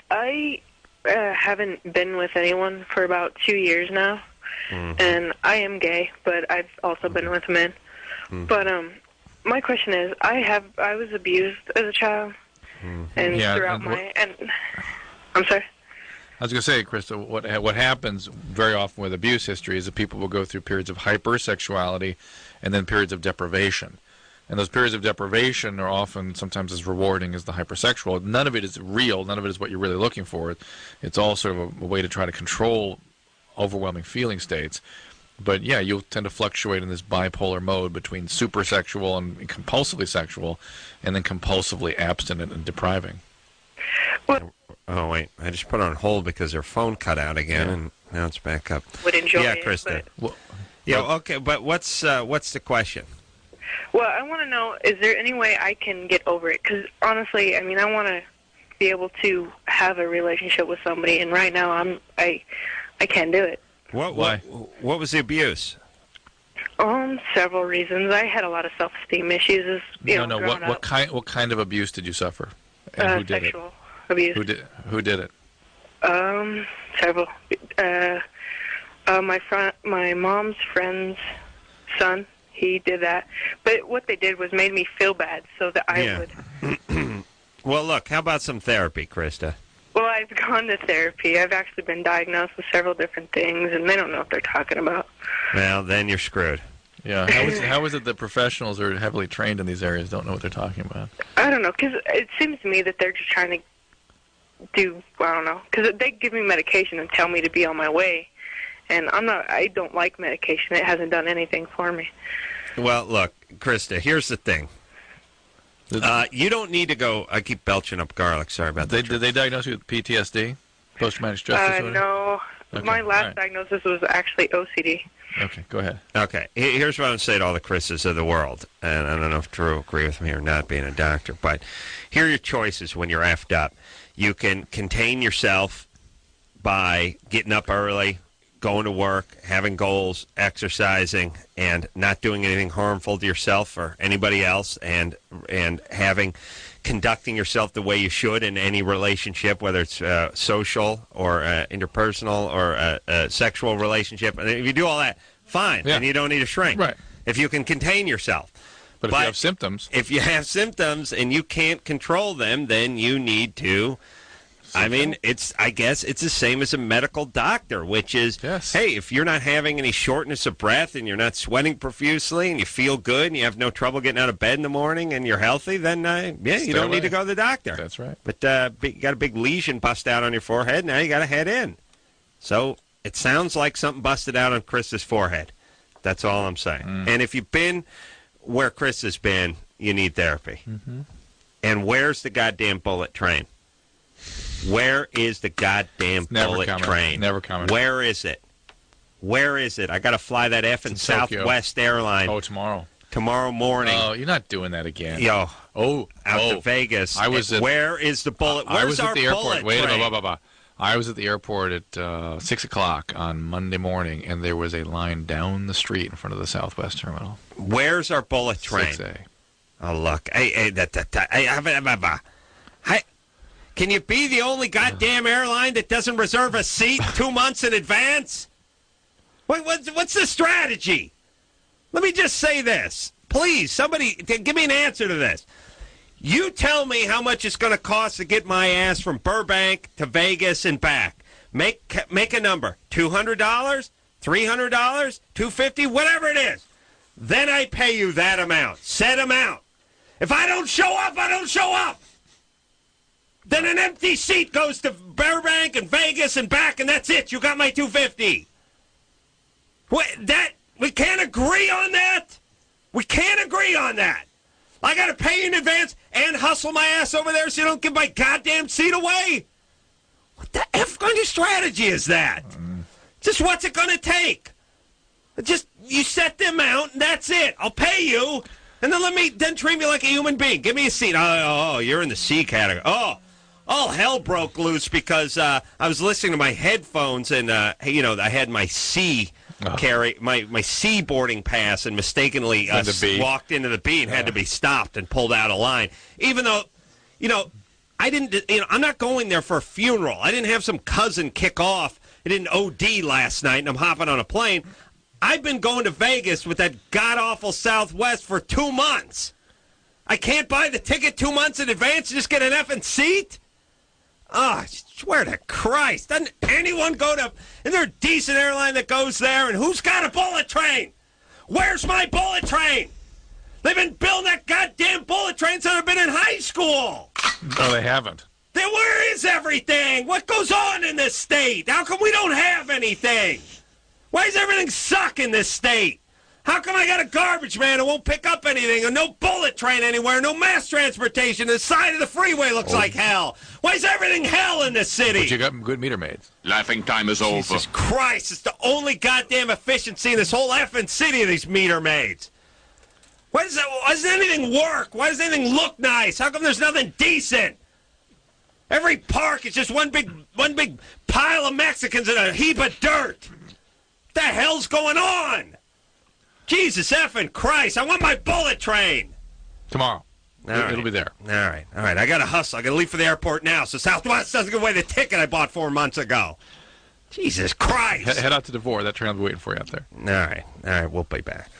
S12: I haven't been with anyone for about 2 years now. Mm-hmm. And I am gay, but I've also been with men. Mm-hmm. But my question is, I was abused as a child, and throughout I'm sorry.
S4: I was going to say, Krista, what happens very often with abuse history is that people will go through periods of hypersexuality and then periods of deprivation. And those periods of deprivation are often sometimes as rewarding as the hypersexual. None of it is real. None of it is what you're really looking for. It's all sort of a way to try to control overwhelming feeling states. But yeah, you'll tend to fluctuate in this bipolar mode between super sexual and compulsively sexual, and then compulsively abstinent and depriving.
S3: Oh, wait. I just put it on hold because her phone cut out again, and now it's back up.
S12: Would enjoy
S3: yeah,
S12: it,
S3: Krista.
S12: but...
S3: Okay, but what's the question?
S12: Well, I want to know, is there any way I can get over it? Because honestly, I mean, I want to be able to have a relationship with somebody, and right now I can't do it.
S3: What was the abuse?
S12: Several reasons. I had a lot of self-esteem issues as
S4: No.
S12: growing up.
S4: What kind of abuse did you suffer? And who did
S12: sexual
S4: it?
S12: abuse.
S4: Who did it?
S12: Several. My mom's friend's son. He did that. But what they did was made me feel bad, so that I would.
S3: Well, look. How about some therapy, Krista?
S12: Well, I've gone to therapy. I've actually been diagnosed with several different things, and they don't know what they're talking about.
S3: Well, then you're screwed.
S4: Yeah. How is it that professionals who are heavily trained in these areas don't know what they're talking about?
S12: I don't know, because it seems to me that they're just trying to do, I don't know, because they give me medication and tell me to be on my way, and I don't like medication. It hasn't done anything for me.
S3: Well, look, Krista, here's the thing. You don't need to go. I keep belching up garlic. Sorry about that.
S4: Did they diagnose you with PTSD? Post-traumatic stress disorder?
S12: No.
S4: Okay,
S12: My last
S4: right.
S12: diagnosis was actually OCD.
S4: Okay, go ahead.
S3: Okay, here's what I'm saying to all the Chris's of the world, and I don't know if Drew will agree with me or not, being a doctor, but here are your choices when you're effed up. You can contain yourself by getting up early, going to work, having goals, exercising, and not doing anything harmful to yourself or anybody else, and conducting yourself the way you should in any relationship, whether it's social or interpersonal or a sexual relationship. And if you do all that, fine, and you don't need to shrink.
S4: Right.
S3: If you can contain yourself.
S4: But if you have symptoms.
S3: If you have symptoms and you can't control them, then you need to. I mean, I guess it's the same as a medical doctor, which is, hey, if you're not having any shortness of breath and you're not sweating profusely and you feel good and you have no trouble getting out of bed in the morning and you're healthy, then, you don't need to go to the doctor.
S4: That's right.
S3: But you got a big lesion bust out on your forehead, now you got to head in. So it sounds like something busted out on Chris's forehead. That's all I'm saying. And if you've been where Chris has been, you need therapy.
S4: Mm-hmm.
S3: And where's the goddamn bullet train? Where is the goddamn bullet train?
S4: Never coming.
S3: Where is it? Where is it? I got to fly that effing Southwest airline.
S4: Oh, tomorrow.
S3: Tomorrow morning.
S4: Oh, you're not doing that again.
S3: Yo.
S4: Out
S3: to Vegas. Where is the bullet?
S4: I was at the airport.
S3: Wait
S4: a minute. I was at the airport at 6 o'clock on Monday morning, and there was a line down the street in front of the Southwest terminal.
S3: Where's our bullet train?
S4: 6A.
S3: Oh, look. Can you be the only goddamn airline that doesn't reserve a seat 2 months in advance? What's the strategy? Let me just say this. Please, somebody, give me an answer to this. You tell me how much it's going to cost to get my ass from Burbank to Vegas and back. Make a number. $200? $300? $250? Whatever it is. Then I pay you that amount. Set amount. If I don't show up, I don't show up. Then an empty seat goes to Burbank and Vegas and back, and that's it. You got my $250. We can't agree on that? We can't agree on that. I got to pay in advance and hustle my ass over there so you don't give my goddamn seat away? What the F kind of strategy is that? Just what's it going to take? Just, you set the amount, and that's it. I'll pay you, and then treat me like a human being. Give me a seat. Oh, you're in the C category. All hell broke loose because I was listening to my headphones and I had my C my C boarding pass and mistakenly walked into the B and had to be stopped and pulled out of line. Even though, I didn't. I'm not going there for a funeral. I didn't have some cousin kick off. I didn't OD last night and I'm hopping on a plane. I've been going to Vegas with that god awful Southwest for 2 months. I can't buy the ticket 2 months in advance and just get an effing seat. Oh, I swear to Christ. Doesn't anyone go to... Is there a decent airline that goes there? And who's got a bullet train? Where's my bullet train? They've been building that goddamn bullet train since I've been in high school.
S4: No, they haven't.
S3: Then where is everything? What goes on in this state? How come we don't have anything? Why does everything suck in this state? How come I got a garbage man who won't pick up anything, or no bullet train anywhere, no mass transportation? The side of the freeway looks like hell. Why is everything hell in this city?
S4: But you got good meter maids.
S7: Laughing time is over.
S3: Jesus Christ, it's the only goddamn efficiency in this whole effing city of these meter maids. Why does anything work? Why does anything look nice? How come there's nothing decent? Every park is just one big pile of Mexicans and a heap of dirt. What the hell's going on? Jesus effing Christ! I want my bullet train.
S4: Tomorrow. It'll be there.
S3: All right. I got to hustle. I got to leave for the airport now, so Southwest doesn't give away the ticket I bought 4 months ago. Jesus Christ!
S4: Head out to Devore. That train will be waiting for you out there.
S3: All right. We'll be back.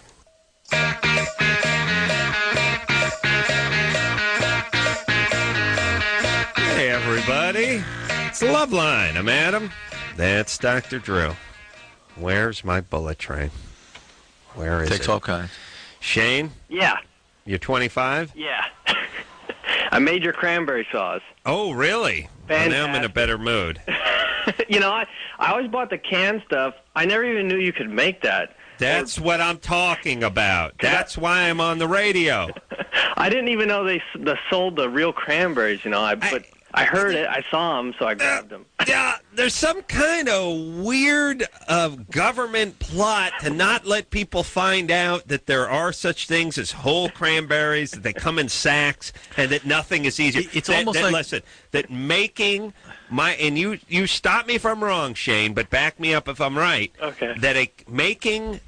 S3: Hey, everybody. It's Loveline. I'm Adam. That's Dr. Drew. Where's my bullet train? Where is it?
S4: Takes all kinds.
S3: Shane?
S13: Yeah.
S3: You're 25?
S13: Yeah. I made your cranberry sauce.
S3: Oh, really? Well, now I'm in a better mood.
S13: I always bought the canned stuff. I never even knew you could make that.
S3: That's what I'm talking about. That's why I'm on the radio.
S13: I didn't even know they sold the real cranberries, but I heard it. I saw them, so I grabbed them.
S3: Yeah, there's some kind of weird government plot to not let people find out that there are such things as whole cranberries, that they come in sacks, and that nothing is easier.
S4: It's almost like...
S3: Listen, that making and you stop me if I'm wrong, Shane, but back me up if I'm right.
S13: Okay.
S3: That making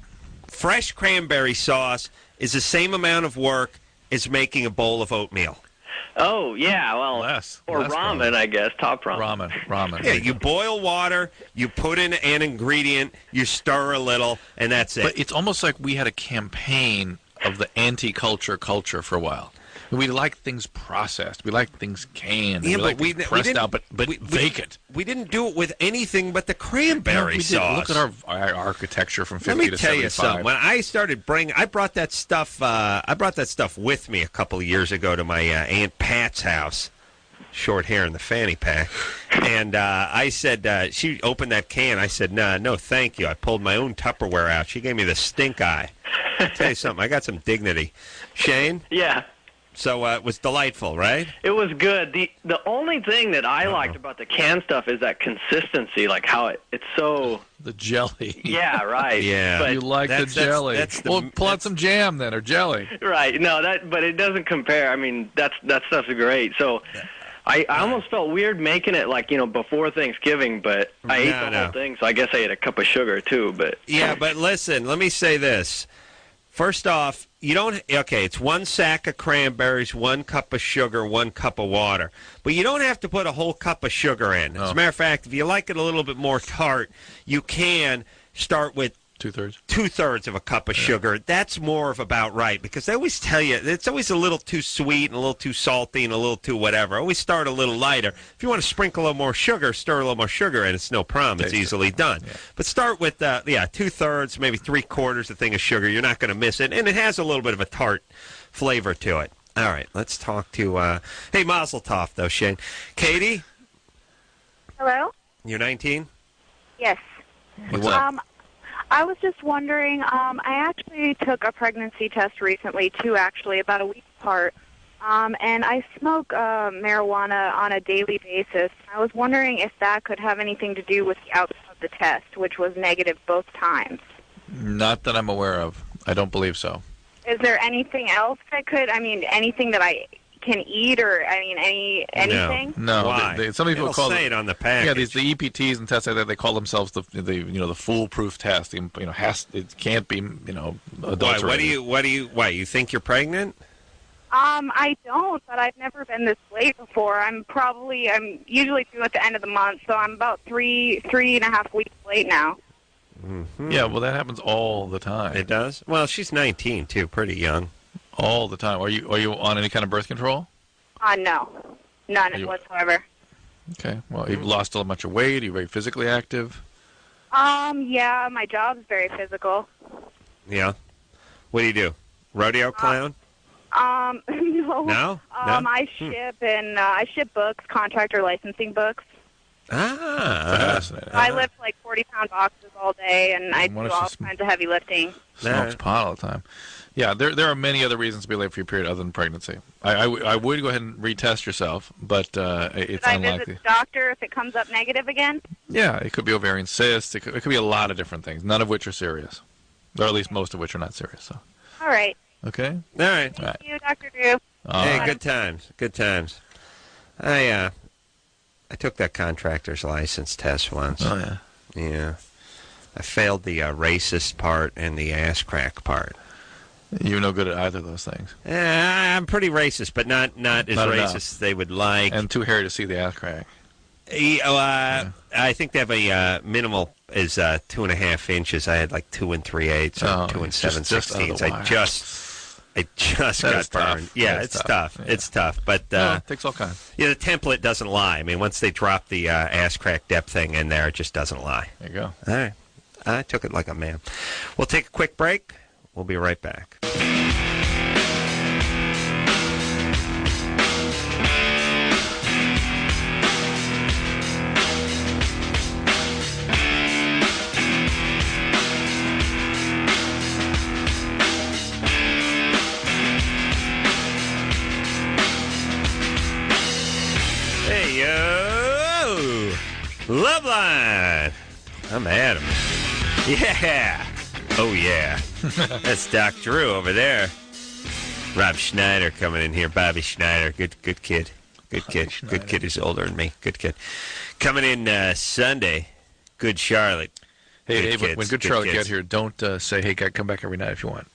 S3: fresh cranberry sauce is the same amount of work as making a bowl of oatmeal.
S13: Oh, yeah, well,
S4: less
S13: ramen,
S4: probably.
S13: I guess, top ramen.
S4: Ramen.
S3: Yeah, you boil water, you put in an ingredient, you stir a little, and that's it.
S4: But it's almost like we had a campaign of the anti-culture culture for a while. We like things processed. We like things canned.
S3: Yeah,
S4: we like things pressed out, but vacant.
S3: We didn't do it with anything but the cranberry sauce.
S4: Look at our architecture from 50
S3: Let me
S4: to
S3: tell
S4: 75.
S3: you something. When I started I brought that stuff. I brought that stuff with me a couple of years ago to my Aunt Pat's house. Short hair in the fanny pack, and I said she opened that can. I said, no, thank you. I pulled my own Tupperware out. She gave me the stink eye. I'll tell you something. I got some dignity. Shane?
S13: Yeah.
S3: So it was delightful, right?
S13: It was good. The only thing that I liked about the canned stuff is that consistency, like how it's so...
S4: The jelly.
S13: Yeah, right.
S3: Yeah.
S13: But
S4: you like the jelly. Pull out some jam then, or jelly.
S13: Right. No, but it doesn't compare. I mean, that stuff's great. So I almost felt weird making it, before Thanksgiving, but I ate the whole thing, so I guess I ate a cup of sugar, too. But
S3: yeah, but listen, let me say this. First off, it's 1 sack of cranberries, 1 cup of sugar, 1 cup of water. But you don't have to put a whole cup of sugar in. As a matter of fact, if you like it a little bit more tart, you can start with 2/3 of a cup of sugar. That's more of about right, because they always tell you it's always a little too sweet and a little too salty and a little too whatever. Always start a little lighter. If you want to sprinkle a little more sugar, stir a little more sugar in. It's no problem. It's easily done. Yeah. But start with 2/3, maybe 3/4 a thing of sugar. You're not going to miss it, and it has a little bit of a tart flavor to it. All right, let's talk to hey, Mazel Tov though, Shane. Katie.
S14: Hello.
S3: You're 19.
S14: Yes.
S3: What's up?
S14: I was just wondering, I actually took a pregnancy test recently, 2 actually, about a week apart, and I smoke marijuana on a daily basis. I was wondering if that could have anything to do with the outcome of the test, which was negative both times.
S4: Not that I'm aware of. I don't believe so.
S14: Is there anything else that could, anything that I can eat, or anything?
S4: No.
S3: Why?
S4: Some people
S3: call it on the package.
S4: Yeah, the EPTs and tests like that, they call themselves the foolproof test. It can't be adulterated.
S3: Why you think you're pregnant?
S14: I don't, but I've never been this late before. I'm usually due at the end of the month, so I'm about 3.5 weeks late now.
S3: Mm-hmm.
S4: Yeah, well, that happens all the time.
S3: It does? Well, she's 19 too, pretty young.
S4: All the time. Are you on any kind of birth control?
S14: No. None whatsoever.
S4: Okay. Well, you've lost a bunch of weight. Are you very physically active?
S14: Yeah, my job's very physical.
S3: Yeah. What do you do? Rodeo clown?
S14: No.
S3: No?
S14: I ship books, contractor licensing books.
S4: Fascinating.
S14: I lift 40-pound boxes all day, and I do all kinds of heavy lifting.
S4: Smokes pot all the time. Yeah, there are many other reasons to be late for your period other than pregnancy. I would go ahead and retest yourself, but it's unlikely.
S14: Should I visit the doctor if it comes up negative again?
S4: Yeah, it could be ovarian cysts. It could be a lot of different things, none of which are serious, or at least most of which are not serious. So.
S14: All right.
S4: Okay?
S3: All right.
S14: Thank you, Dr. Drew.
S3: Hey, good times. Good times. I took that contractor's license test once.
S4: Oh, yeah.
S3: Yeah. I failed the racist part and the ass crack part.
S4: You're no good at either of those things.
S3: I'm pretty racist, but not as
S4: Not
S3: racist
S4: enough.
S3: as they would like.
S4: And too hairy to see the ass crack.
S3: I think they have a minimal is 2.5 inches. I had like 2 3/8 or 2 7/16. I just got burned. Yeah,
S4: That's
S3: it's tough.
S4: Yeah.
S3: It's tough, but
S4: it takes all kinds.
S3: Yeah, the template doesn't lie. I mean, once they drop the ass crack depth thing in there, it just doesn't lie.
S4: There you go.
S3: All right, I took it like a man. We'll take a quick break. We'll be right back. Hey, yo! Loveline! I'm Adam. Yeah! Oh, yeah. That's Doc Drew over there. Rob Schneider coming in here. Bobby Schneider. Good kid. Good kid. Good kid who's older than me. Good kid. Coming in Sunday. Good Charlotte.
S4: Hey,
S3: Good
S4: when
S3: kids,
S4: Good Charlotte
S3: kids.
S4: get here, don't say, hey, come back every night if you want.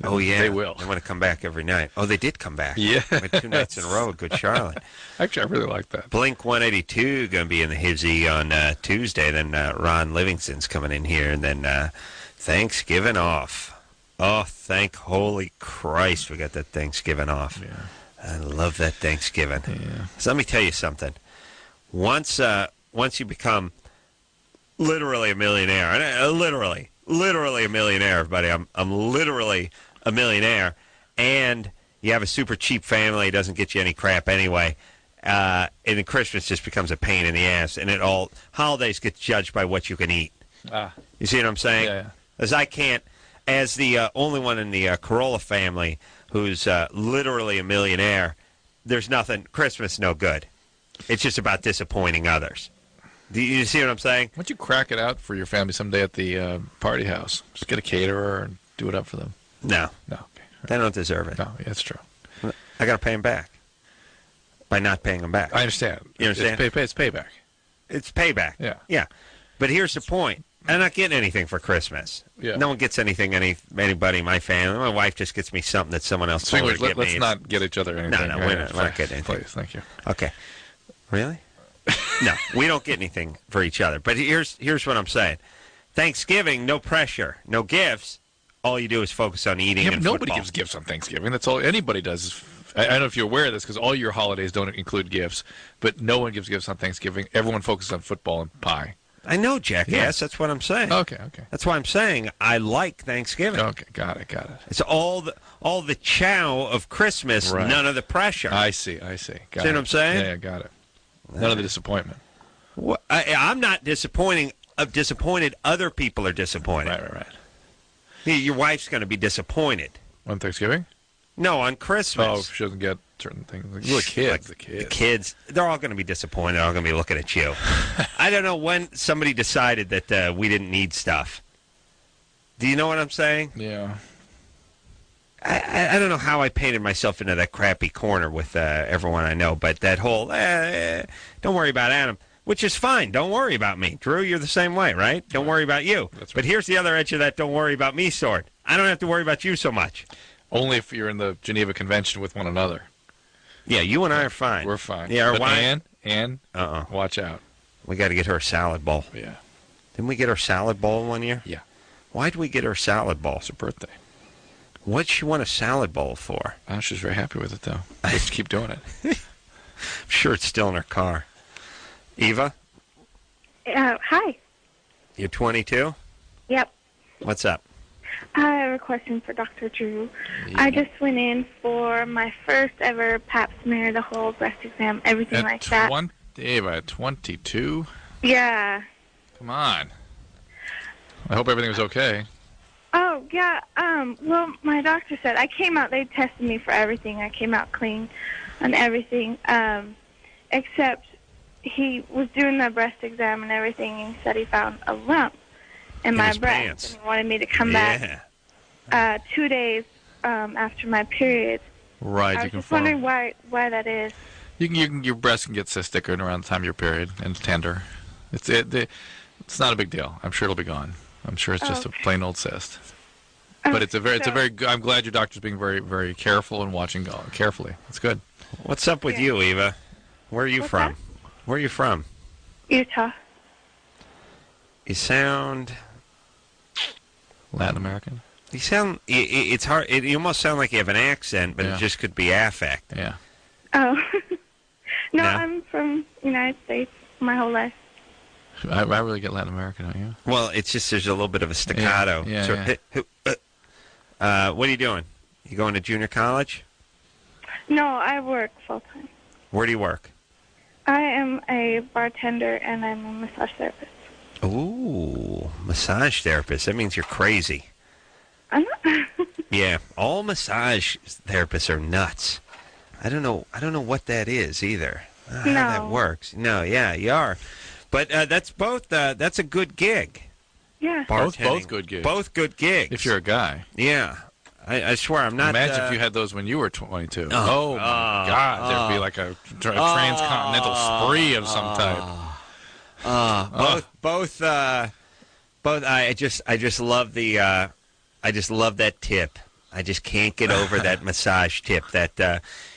S3: Oh, yeah.
S4: They will.
S3: They want to come back every night. Oh, they did come back.
S4: Yeah.
S3: We had 2 nights in a row at Good Charlotte.
S4: Actually, I really like that.
S3: Blink 182 going to be in the Hizzy on Tuesday. Then Ron Livingston's coming in here. And then Thanksgiving off. Oh, thank holy Christ we got that Thanksgiving off.
S4: Yeah.
S3: I love that Thanksgiving.
S4: Yeah.
S3: So let me tell you something. Once you become literally a millionaire, and literally a millionaire, everybody. I'm literally a millionaire, and you have a super cheap family. It doesn't get you any crap anyway. And then Christmas just becomes a pain in the ass, and holidays get judged by what you can eat. You see what I'm saying?
S4: Yeah.
S3: As I can't, as the only one in the Carolla family who's literally a millionaire, there's nothing. Christmas no good. It's just about disappointing others. Do you see what I'm saying?
S4: Why don't you crack it out for your family someday at the party house? Just get a caterer and do it up for them.
S3: No.
S4: No. Okay.
S3: They don't deserve it.
S4: No, yeah, that's true.
S3: I got to pay them back by not paying them back.
S4: I understand.
S3: You understand?
S4: It's payback.
S3: It's payback.
S4: Yeah.
S3: Yeah. But here's the point. I'm not getting anything for Christmas.
S4: Yeah.
S3: No one gets anything, anybody in my family. My wife just gets me something that someone else
S4: So
S3: told her to get me.
S4: let's not get each other anything.
S3: No, we're not getting anything.
S4: Please, thank you.
S3: Okay. Really? No, we don't get anything for each other. But here's what I'm saying. Thanksgiving, no pressure, no gifts. All you do is focus on eating and
S4: nobody
S3: football.
S4: gives gifts on Thanksgiving. That's all anybody does. I don't know if you're aware of this because all your holidays don't include gifts, but no one gives gifts on Thanksgiving. Everyone focuses on football and pie.
S3: I know, jackass.
S4: Yeah.
S3: That's what I'm saying.
S4: Okay.
S3: That's why I'm saying I like Thanksgiving.
S4: Okay, got it.
S3: It's all the chow of Christmas,
S4: Right.
S3: none of the pressure.
S4: I see. Got
S3: See
S4: it.
S3: what I'm saying?
S4: Yeah, got it. None of the disappointment.
S3: I'm not disappointing. Disappointed. Other people are disappointed.
S4: Right.
S3: Your wife's going to be disappointed.
S4: On Thanksgiving?
S3: No, on Christmas.
S4: Oh, she doesn't get certain things. Like, the kids.
S3: The kids, they're all going to be disappointed. They're all going to be looking at you. I don't know when somebody decided that we didn't need stuff. Do you know what I'm saying?
S4: Yeah.
S3: I don't know how I painted myself into that crappy corner with everyone I know, but that whole, don't worry about Adam, which is fine. Don't worry about me. Drew, you're the same way, right? Don't worry about you.
S4: That's right.
S3: But here's the other edge of that don't worry about me sword. I don't have to worry about you so much.
S4: Only if you're in the Geneva Convention with one another.
S3: Yeah, you and I are fine.
S4: We're fine.
S3: Yeah,
S4: but
S3: why?
S4: Ann, watch out.
S3: We got to get her a salad bowl.
S4: Yeah.
S3: Didn't we get her salad bowl one year?
S4: Yeah.
S3: Why'd we get her a salad bowl?
S4: It's her birthday.
S3: What'd she want a salad bowl for?
S4: Oh, she's very happy with it, though. Let's keep doing it.
S3: I'm sure it's still in her car. Eva,
S15: Hi.
S3: you're 22?
S15: Yep.
S3: What's up?
S15: I have a question for Dr. Drew. I just went in for my first ever pap smear, the whole breast exam, everything like that.
S4: Eva, at 22?
S15: Yeah.
S4: Come on. I hope everything was okay.
S15: Oh, yeah. Well, my doctor said I came out, they tested me for everything. I came out clean on everything, except he was doing the breast exam and everything, and he said he found a lump in my
S3: his
S15: breast.
S3: pants.
S15: And he wanted me to come back 2 days after my period.
S4: Right,
S15: I
S4: you
S15: was
S4: can
S15: just
S4: form.
S15: wondering why that is.
S4: Your breast can get cystic around the time of your period and tender. It's not a big deal. I'm sure it'll be gone. I'm sure it's just a plain old cyst. But it's a very good. I'm glad your doctor's being very, very careful and watching carefully. It's good.
S3: What's up with you, Eva? Where are you from?
S15: That?
S3: Where are you from?
S15: Utah.
S3: You sound
S4: Latin American.
S3: You sound. It's hard. You almost sound like you have an accent, but it just could be affect.
S4: Yeah.
S15: Oh. No,
S3: No?
S15: I'm from United States my whole life.
S4: I really get Latin American, don't you?
S3: Well, it's just there's a little bit of a staccato.
S4: Yeah.
S3: What are you doing? You going to junior college?
S15: No, I work full time.
S3: Where do you work?
S15: I am a bartender and I'm a massage therapist.
S3: Ooh, massage therapist. That means you're crazy.
S15: I'm not.
S3: Yeah, all massage therapists are nuts. I don't know what that is either. How that works. No, yeah, you are. But that's both. That's a good gig.
S15: Yeah.
S4: Both good gigs.
S3: Both good gigs.
S4: If you're a guy.
S3: Yeah. I swear I'm not.
S4: Imagine if you had those when you were 22. Oh my God, there'd be like a transcontinental spree of some type.
S3: Both. I just love the. I just love that tip. I just can't get over that massage tip. That.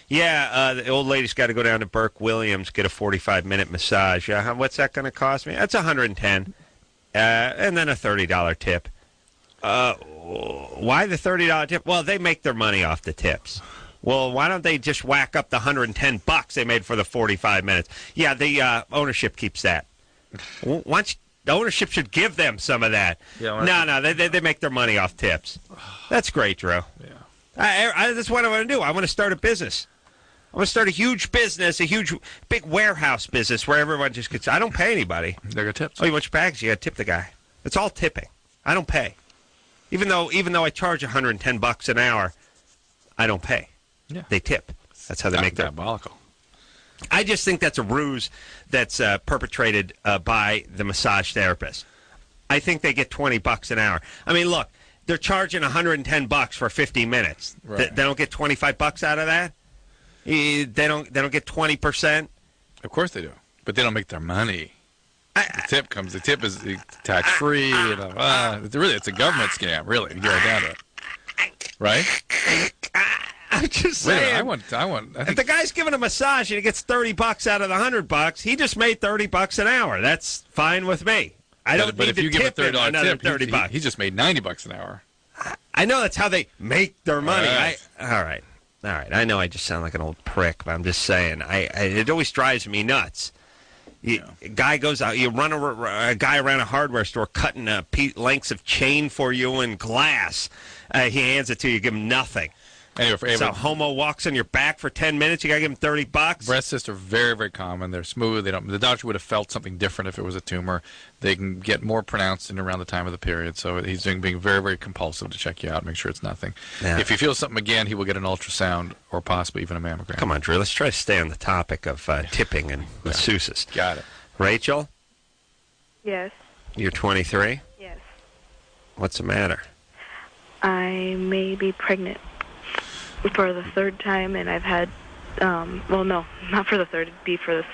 S3: The old lady's got to go down to Burke Williams, get a 45-minute massage. What's that going to cost me? That's $110, and then a $30 tip. Why the $30 tip? Well, they make their money off the tips. Well, why don't they just whack up the $110 they made for the 45 minutes? Yeah, the ownership keeps that. Once the ownership should give them some of that. Yeah, they make their money off tips. That's great, Drew. Yeah, that's what I want to do. I want to start a business. I want to start a huge business, a huge, big warehouse business where everyone just gets. I don't pay anybody.
S4: They got tips.
S3: Oh, you want your bags? You got to tip the guy. It's all tipping. I don't pay. Even though I charge $110 an hour, I don't pay.
S4: Yeah.
S3: They tip. That's how they make their
S4: diabolical.
S3: I just think that's a ruse that's perpetrated by the massage therapist. I think they get $20 an hour. I mean, look, they're charging $110 for 50 minutes.
S4: Right.
S3: They don't get $25 out of that. They don't get 20%.
S4: Of course they do, but they don't make their money. The tip is tax free. It's a government scam, really. You get it down to it, right?
S3: I'm just saying.
S4: I want.
S3: If the guy's giving a massage and he gets $30 out of the $100, he just made $30 an hour. That's fine with me.
S4: But if you give a $30 tip,
S3: $30.
S4: he just made $90 an hour.
S3: I know that's how they make their money.
S4: Right.
S3: All right. I know I just sound like an old prick, but I'm just saying. It always drives me nuts. A guy goes out. You run a guy around a hardware store cutting lengths of chain for you in glass. He hands it to you. Give him nothing.
S4: Anyway,
S3: so homo walks on your back for 10 minutes. You got to give him $30.
S4: Breast cysts are very, very common. They're smooth. The doctor would have felt something different if it was a tumor. They can get more pronounced in around the time of the period. So he's being very, very compulsive to check you out, make sure it's nothing. Yeah. If he feels something again, he will get an ultrasound or possibly even a mammogram.
S3: Come on, Drew. Let's try to stay on the topic of tipping and masseuses.
S4: Got it.
S3: Rachel?
S6: Yes.
S3: You're 23?
S6: Yes.
S3: What's the matter?
S6: I may be pregnant for the third time, and I've had, well, no, not for the third. It'd be for the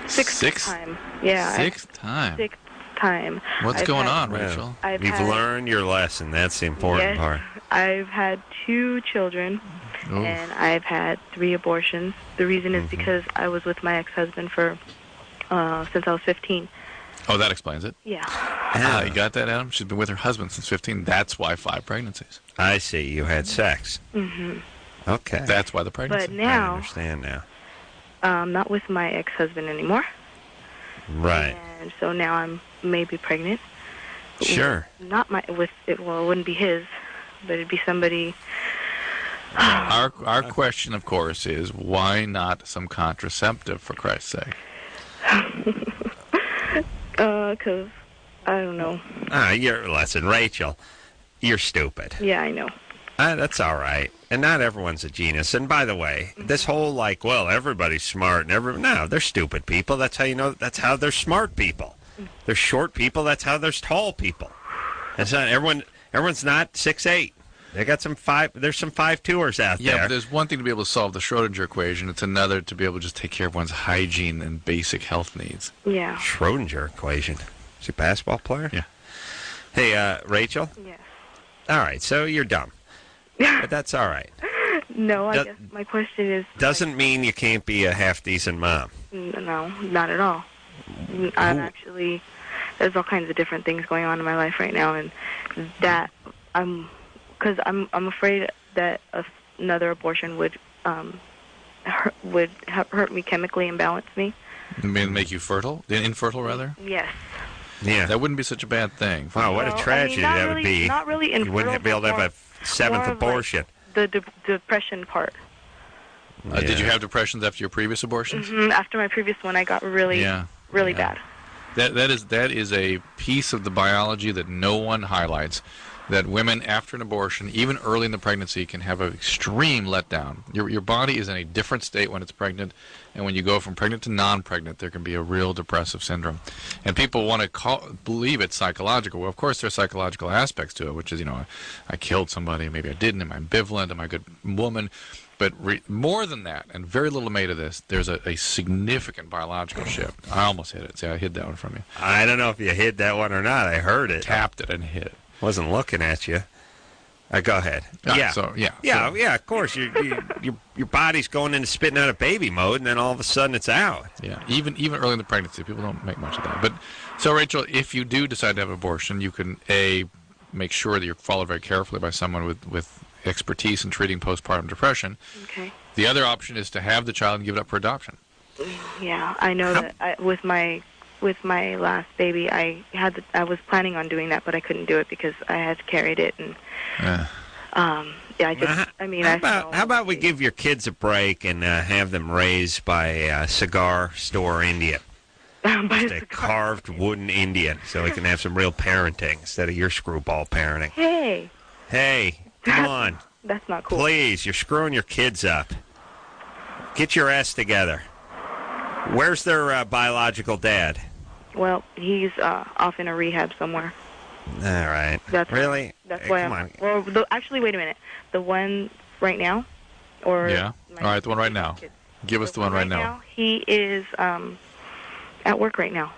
S6: sixth time. Yeah.
S4: Sixth time?
S6: Sixth time.
S4: What's going on, Rachel?
S3: You've learned your lesson. That's the important part.
S6: I've had 2 children, and I've had 3 abortions. The reason is because I was with my ex-husband for since I was 15.
S4: Oh, that explains it.
S6: Yeah.
S4: You got that, Adam? She's been with her husband since 15. That's why 5 pregnancies.
S3: I see. You had sex.
S6: Mm-hmm.
S3: Okay.
S4: That's why the pregnancy.
S6: But now,
S3: I understand now.
S6: I'm not with my ex-husband anymore.
S3: Right.
S6: And so now I'm maybe pregnant.
S3: Sure.
S6: Not my with it. Well, it wouldn't be his, but it'd be somebody.
S4: Our question, of course, is why not some contraceptive, for Christ's sake?
S6: Because I don't know.
S3: Listen, Rachel, you're stupid.
S6: Yeah, I know.
S3: That's all right. And not everyone's a genius. And by the way, this whole everybody's smart and no, they're stupid people. That's how you know. That's how they're smart people. They're short people. That's how there's tall people. That's not everyone. Everyone's not 6'8". They got there's some 5-2ers out there.
S4: Yeah, but there's one thing to be able to solve the Schrodinger equation. It's another to be able to just take care of one's hygiene and basic health needs.
S6: Yeah.
S3: Schrodinger equation. Is he a basketball player?
S4: Yeah.
S3: Hey, Rachel?
S6: Yes.
S3: All right, so you're dumb. But that's all right.
S6: No, I guess my question is...
S3: Doesn't mean you can't be a half-decent mom.
S6: No, not at all. I'm actually... There's all kinds of different things going on in my life right now, and that because I'm afraid that another abortion would hurt me chemically and balance me.
S4: Make you fertile? Infertile, rather?
S6: Yes.
S3: Yeah.
S4: That wouldn't be such a bad thing.
S3: Wow, what a tragedy that would be.
S6: Not really infertile.
S3: You wouldn't be able to have a seventh abortion.
S6: Like the depression part.
S4: Did you have depressions after your previous abortions?
S6: Mm-hmm. After my previous one, I got really bad.
S4: That is a piece of the biology that no one highlights. That women after an abortion, even early in the pregnancy, can have an extreme letdown. Your body is in a different state when it's pregnant, and when you go from pregnant to non-pregnant, there can be a real depressive syndrome. And people want to believe it's psychological. Well, of course, there are psychological aspects to it, which is, I killed somebody, maybe I didn't, am I ambivalent, am I a good woman? But more than that, and very little made of this, there's a significant biological shift. I almost hit it. See, I hid that one from you.
S3: I don't know if you hid that one or not. I heard it.
S4: Tapped it and hit it.
S3: Wasn't looking at you. Go ahead. Yeah. Of course. Your body's going into spitting out a baby mode, and then all of a sudden it's out.
S4: Yeah. Even early in the pregnancy, people don't make much of that. But so, Rachel, if you do decide to have an abortion, you can make sure that you're followed very carefully by someone with expertise in treating postpartum depression.
S6: Okay.
S4: The other option is to have the child and give it up for adoption.
S6: Yeah, I know that with my last baby, I was planning on doing that, but I couldn't do it because I had carried it, and how
S3: about we give your kids a break and have them raised by a cigar store Indian? Just a carved wooden Indian, so we can have some real parenting instead of your screwball parenting. Hey, come on.
S6: That's not cool.
S3: Please, you're screwing your kids up. Get your ass together. Where's their biological dad?
S6: Well, he's off in a rehab somewhere.
S3: All right. Really?
S6: That's why.
S3: Come on.
S6: Well, actually, wait a minute. The one right now, or
S4: yeah. All right, the one right now. Give us the one right now.
S6: He is at work right now.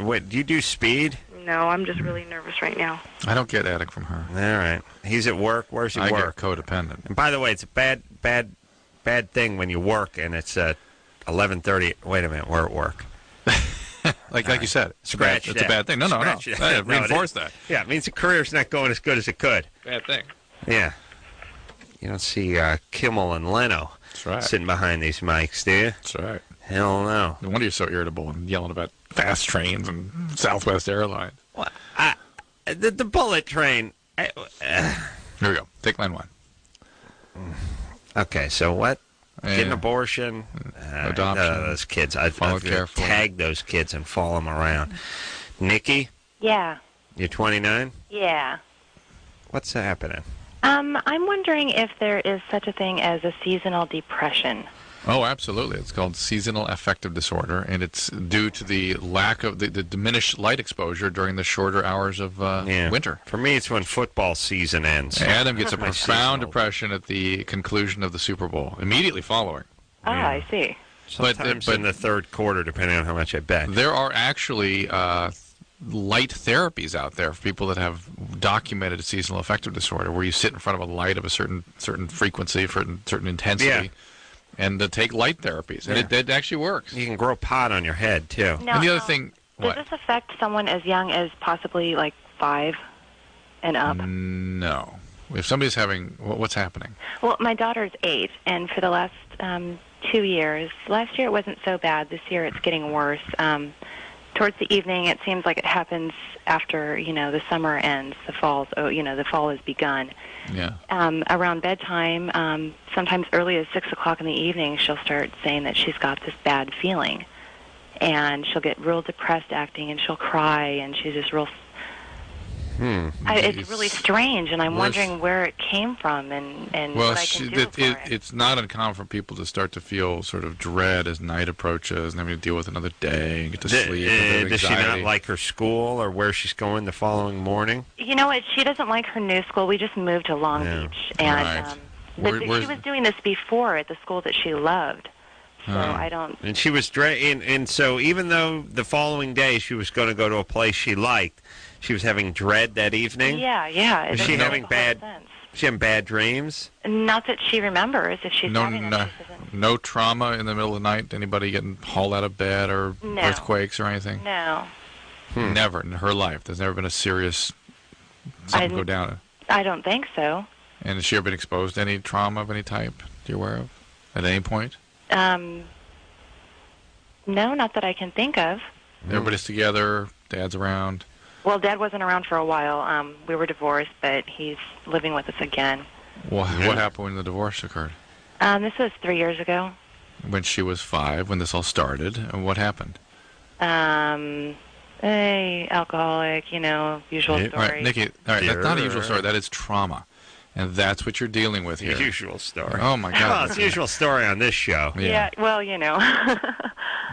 S3: Wait, do you do speed?
S6: No, I'm just really nervous right now.
S4: I don't get attic from her.
S3: All right. He's at work. Where's he work?
S4: I get codependent.
S3: And by the way, it's a bad thing when you work and it's 11:30. Wait a minute, we're at work.
S4: like you said, it's a bad thing. No. Reinforce that.
S3: Yeah, it means the career's not going as good as it could.
S4: Bad thing.
S3: Yeah. You don't see Kimmel and Leno sitting behind these mics, do you?
S4: That's right.
S3: Hell no.
S4: No wonder you're so irritable and yelling about fast trains and Southwest Airlines.
S3: Well, the bullet train.
S4: Here we go. Take line one.
S3: Okay, so what? Get an abortion,
S4: adoption.
S3: Those kids. I'd tag those kids and follow them around. Nikki?
S16: Yeah.
S3: You're 29?
S16: Yeah.
S3: What's happening?
S16: I'm wondering if there is such a thing as a seasonal depression.
S4: Oh, absolutely. It's called seasonal affective disorder, and it's due to the lack of the diminished light exposure during the shorter hours of winter.
S3: For me, it's when football season ends.
S4: Adam gets a profound depression at the conclusion of the Super Bowl, immediately following.
S16: Ah, I see.
S3: Sometimes in the third quarter, depending on how much I bet.
S4: There are actually light therapies out there for people that have documented seasonal affective disorder, where you sit in front of a light of a certain frequency, for certain intensity.
S3: Yeah.
S4: And take light therapies, and it actually works.
S3: You can grow pot on your head too.
S16: No,
S4: and the other thing,
S16: does this affect someone as young as possibly like 5 and up?
S4: No. If somebody's having, what's happening?
S16: Well, my daughter's 8, and for the last 2 years, last year it wasn't so bad. This year it's getting worse. Towards the evening, it seems like it happens after the summer ends, the fall has begun.
S4: Yeah.
S16: Around bedtime, sometimes early as 6 o'clock in the evening, she'll start saying that she's got this bad feeling, and she'll get real depressed acting, and she'll cry, and she's just real. It's really strange, and I'm wondering where it came from and
S4: Well,
S16: what I can do for it.
S4: it's not uncommon for people to start to feel sort of dread as night approaches and having to deal with another day and get to sleep. And
S3: Does she not like her school or where she's going the following morning?
S16: You know what? She doesn't like her new school. We just moved to Long Beach, and but she was doing this before at the school that she loved. So I don't.
S3: And she was and so even though the following day she was going to go to a place she liked, she was having dread that evening.
S16: Yeah.
S3: Was she having bad dreams?
S16: Not that she remembers. If she's having them,
S4: no trauma in the middle of the night. Anybody getting hauled out of bed or earthquakes or anything?
S16: No.
S4: Never in her life. There's never been a serious something go down.
S16: I don't think so.
S4: And has she ever been exposed to any trauma of any type? You're aware of at any point?
S16: No, not that I can think of.
S4: Everybody's together. Dad's around.
S16: Well, Dad wasn't around for a while. We were divorced, but he's living with us again.
S4: What happened when the divorce occurred?
S16: This was 3 years ago.
S4: When she was 5, when this all started, and what happened?
S16: Alcoholic, usual story.
S4: All right, Nikki, that's not a usual story. That is trauma. And that's what you're dealing with here.
S3: Usual story.
S4: Oh, my God.
S3: Well, it's the usual story on this show.
S16: Yeah, well,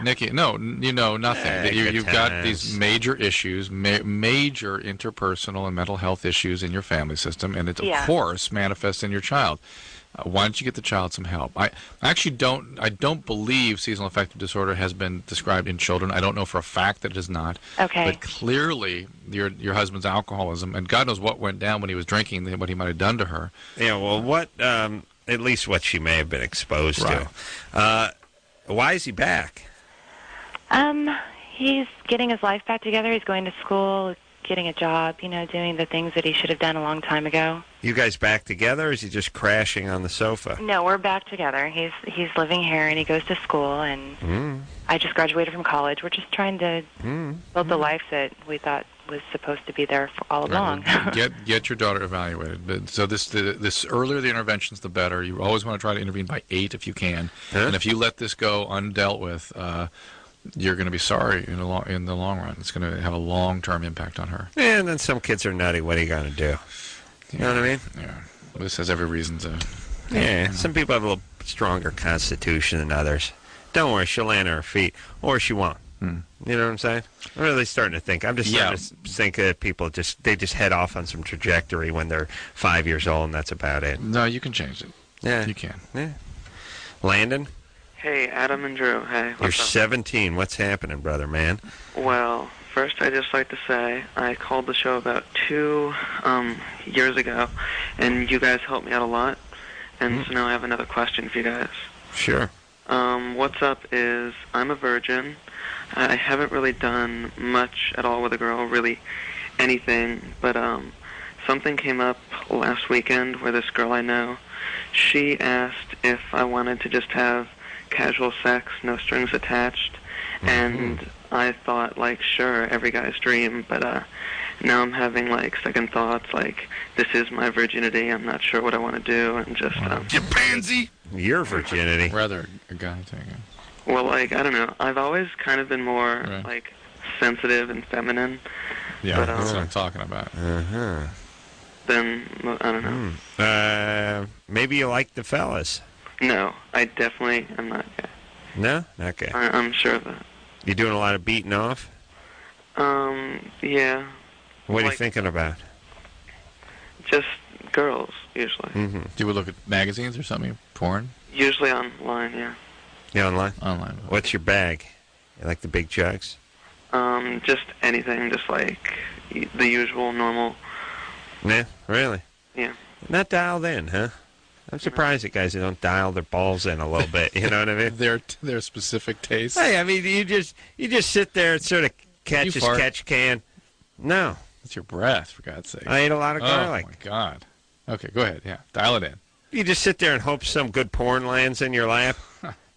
S4: Nikki, no, you know nothing. You've got these major issues, major interpersonal and mental health issues in your family system, and it, of course, manifests in your child. Why don't you get the child some help? I actually don't believe seasonal affective disorder has been described in children. I don't know for a fact that it is not.
S16: Okay.
S4: But clearly, your husband's alcoholism, and God knows what went down when he was drinking, what he might have done to her.
S3: Yeah, well, at least what she may have been exposed to. Why is he back?
S16: He's getting his life back together. He's going to school, getting a job, doing the things that he should have done a long time ago.
S3: You guys back together, or is he just crashing on the sofa?
S16: No, we're back together. He's living here, and he goes to school, and I just graduated from college. We're just trying to build the life that we thought was supposed to be there for all along.
S4: Get your daughter evaluated. But so this earlier the interventions, the better. You always want to try to intervene by 8 if you can. And if you let this go undealt with, you're going to be sorry in the long run. It's going to have a long-term impact on her.
S3: Yeah, and then some kids are nutty. What are you going to do? You know what I mean?
S4: Yeah. This has every reason to.
S3: Yeah. Some people have a little stronger constitution than others. Don't worry, she'll land on her feet, or she won't. You know what I'm saying? I'm really starting to think. I'm just starting to think that people just head off on some trajectory when they're 5 years old, and that's about it.
S4: No, you can change it.
S3: Yeah,
S4: you can.
S3: Yeah. Landon.
S17: Hey, Adam and Drew. Hey,
S3: you're 17. What's happening, brother, man?
S17: Well, first I'd just like to say I called the show about 2 years ago, and you guys helped me out a lot. And so now I have another question for you guys.
S3: Sure.
S17: What's up is I'm a virgin. I haven't really done much at all with a girl, really anything. But something came up last weekend where this girl I know, she asked if I wanted to just have casual sex, no strings attached, and I thought, sure, every guy's dream, but now I'm having, second thoughts, this is my virginity, I'm not sure what I want to do, and just...
S3: You pansy! Your virginity.
S4: Rather a guy thing.
S17: Well, I don't know, I've always kind of been more, sensitive and feminine.
S4: Yeah,
S17: but,
S4: that's what I'm talking about.
S17: Then, I don't know.
S3: Maybe you like the fellas.
S17: No, I definitely am not gay.
S3: No? Not gay.
S17: I'm sure of that.
S3: You doing a lot of beating off?
S17: Yeah.
S3: What are you thinking about?
S17: Just girls, usually.
S4: Do you look at magazines or something? Porn?
S17: Usually online, yeah.
S3: Yeah, online?
S4: Online.
S3: What's your bag? You like the big jugs?
S17: Just anything, just the usual, normal.
S3: Yeah, really?
S17: Yeah.
S3: Not dialed in, huh? I'm surprised at guys who don't dial their balls in a little bit. You know what I mean?
S4: Their specific tastes.
S3: Hey, I mean, you just sit there and sort of catch as catch can. No,
S4: it's your breath, for God's sake.
S3: I ate a lot of garlic.
S4: Oh my God. Okay, go ahead. Yeah, dial it in.
S3: You just sit there and hope some good porn lands in your lap.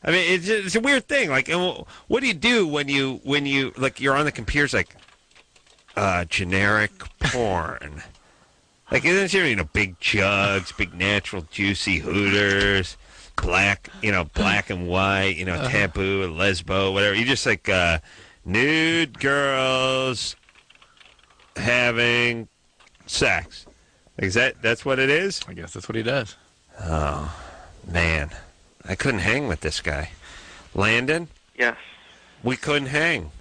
S3: I mean, it's a weird thing. What do you do when you you're on the computer? It's generic porn. Isn't big jugs, big natural juicy Hooters, black and white, taboo, lesbo, whatever. You just nude girls having Sex. Is that's what it is?
S4: I guess that's what he does.
S3: Oh, man. I couldn't hang with this guy. Landon?
S17: Yes.
S3: We couldn't hang.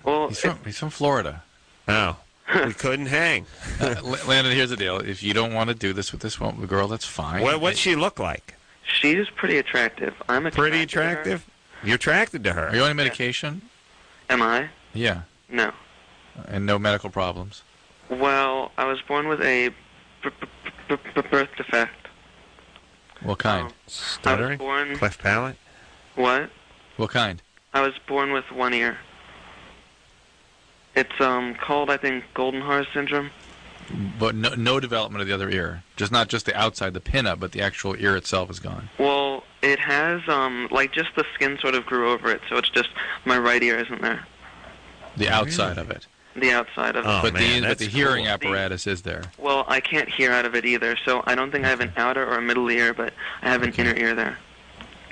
S17: Well,
S4: he's from Florida.
S3: Oh. We couldn't hang.
S4: Landon, here's the deal. If you don't want to do this with this girl, that's fine.
S3: What's she look like?
S17: She's pretty attractive. I'm attracted
S3: Pretty attractive? You're attracted to her.
S4: Are you on medication?
S17: Am I?
S4: Yeah.
S17: No.
S4: And no medical problems?
S17: Well, I was born with a birth defect.
S4: What kind?
S3: Stuttering?
S17: born...
S3: Cleft palate?
S17: What?
S4: What kind?
S17: I was born with one ear. It's called, I think, golden horse syndrome.
S4: But no development of the other ear. Not just the outside, the pinna, but the actual ear itself is gone.
S17: Well, it has, like, just the skin sort of grew over it, so it's just my right ear isn't there.
S4: The outside of it.
S17: The outside of it.
S3: Oh,
S4: But
S3: man,
S4: the
S3: that's
S4: hearing
S3: cool.
S4: apparatus is there.
S17: Well, I can't hear out of it either, so I don't think I have an outer or a middle ear, but I have an inner ear there.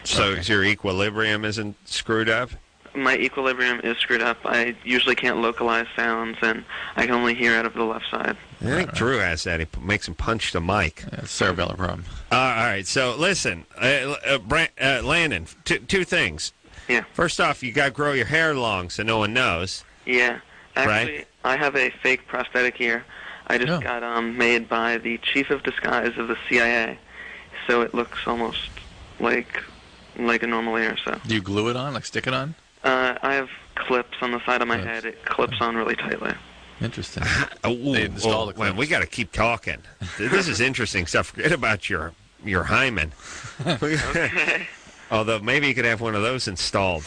S3: So your equilibrium isn't screwed up?
S17: My equilibrium is screwed up. I usually can't localize sounds, and I can only hear out of the left side.
S3: I think Drew has that. He makes him punch the mic.
S4: Yeah, it's a cerebellar problem.
S3: All right. So listen, Landon, two things.
S17: Yeah.
S3: First off, you got to grow your hair long so no one knows.
S17: Yeah. Actually,
S3: Right?
S17: I have a fake prosthetic ear. I just got made by the chief of disguise of the CIA, so it looks almost like a normal ear. So.
S4: Do you glue it on, like stick it on?
S17: I have clips on the side of my head. It clips on really tightly.
S4: Interesting.
S3: They
S4: installed the clips.
S3: we got to keep talking. This is interesting stuff. Forget about your hymen.
S17: Okay.
S3: Although maybe you could have one of those installed.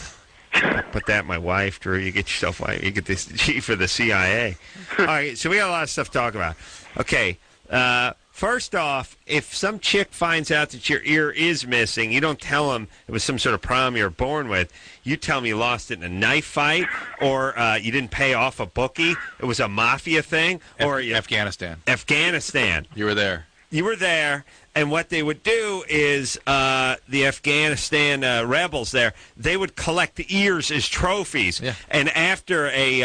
S3: Put that in my wife, Drew. You get yourself one. You get this chief of the CIA. All right, so we got a lot of stuff to talk about. Okay, first off, if some chick finds out that your ear is missing, you don't tell them it was some sort of problem you were born with. You tell them you lost it in a knife fight, or you didn't pay off a bookie. It was a mafia thing, or
S4: Afghanistan.
S3: Afghanistan.
S4: You were there.
S3: You were there, and what they would do is the Afghanistan rebels there, they would collect the ears as trophies.
S4: Yeah.
S3: And after a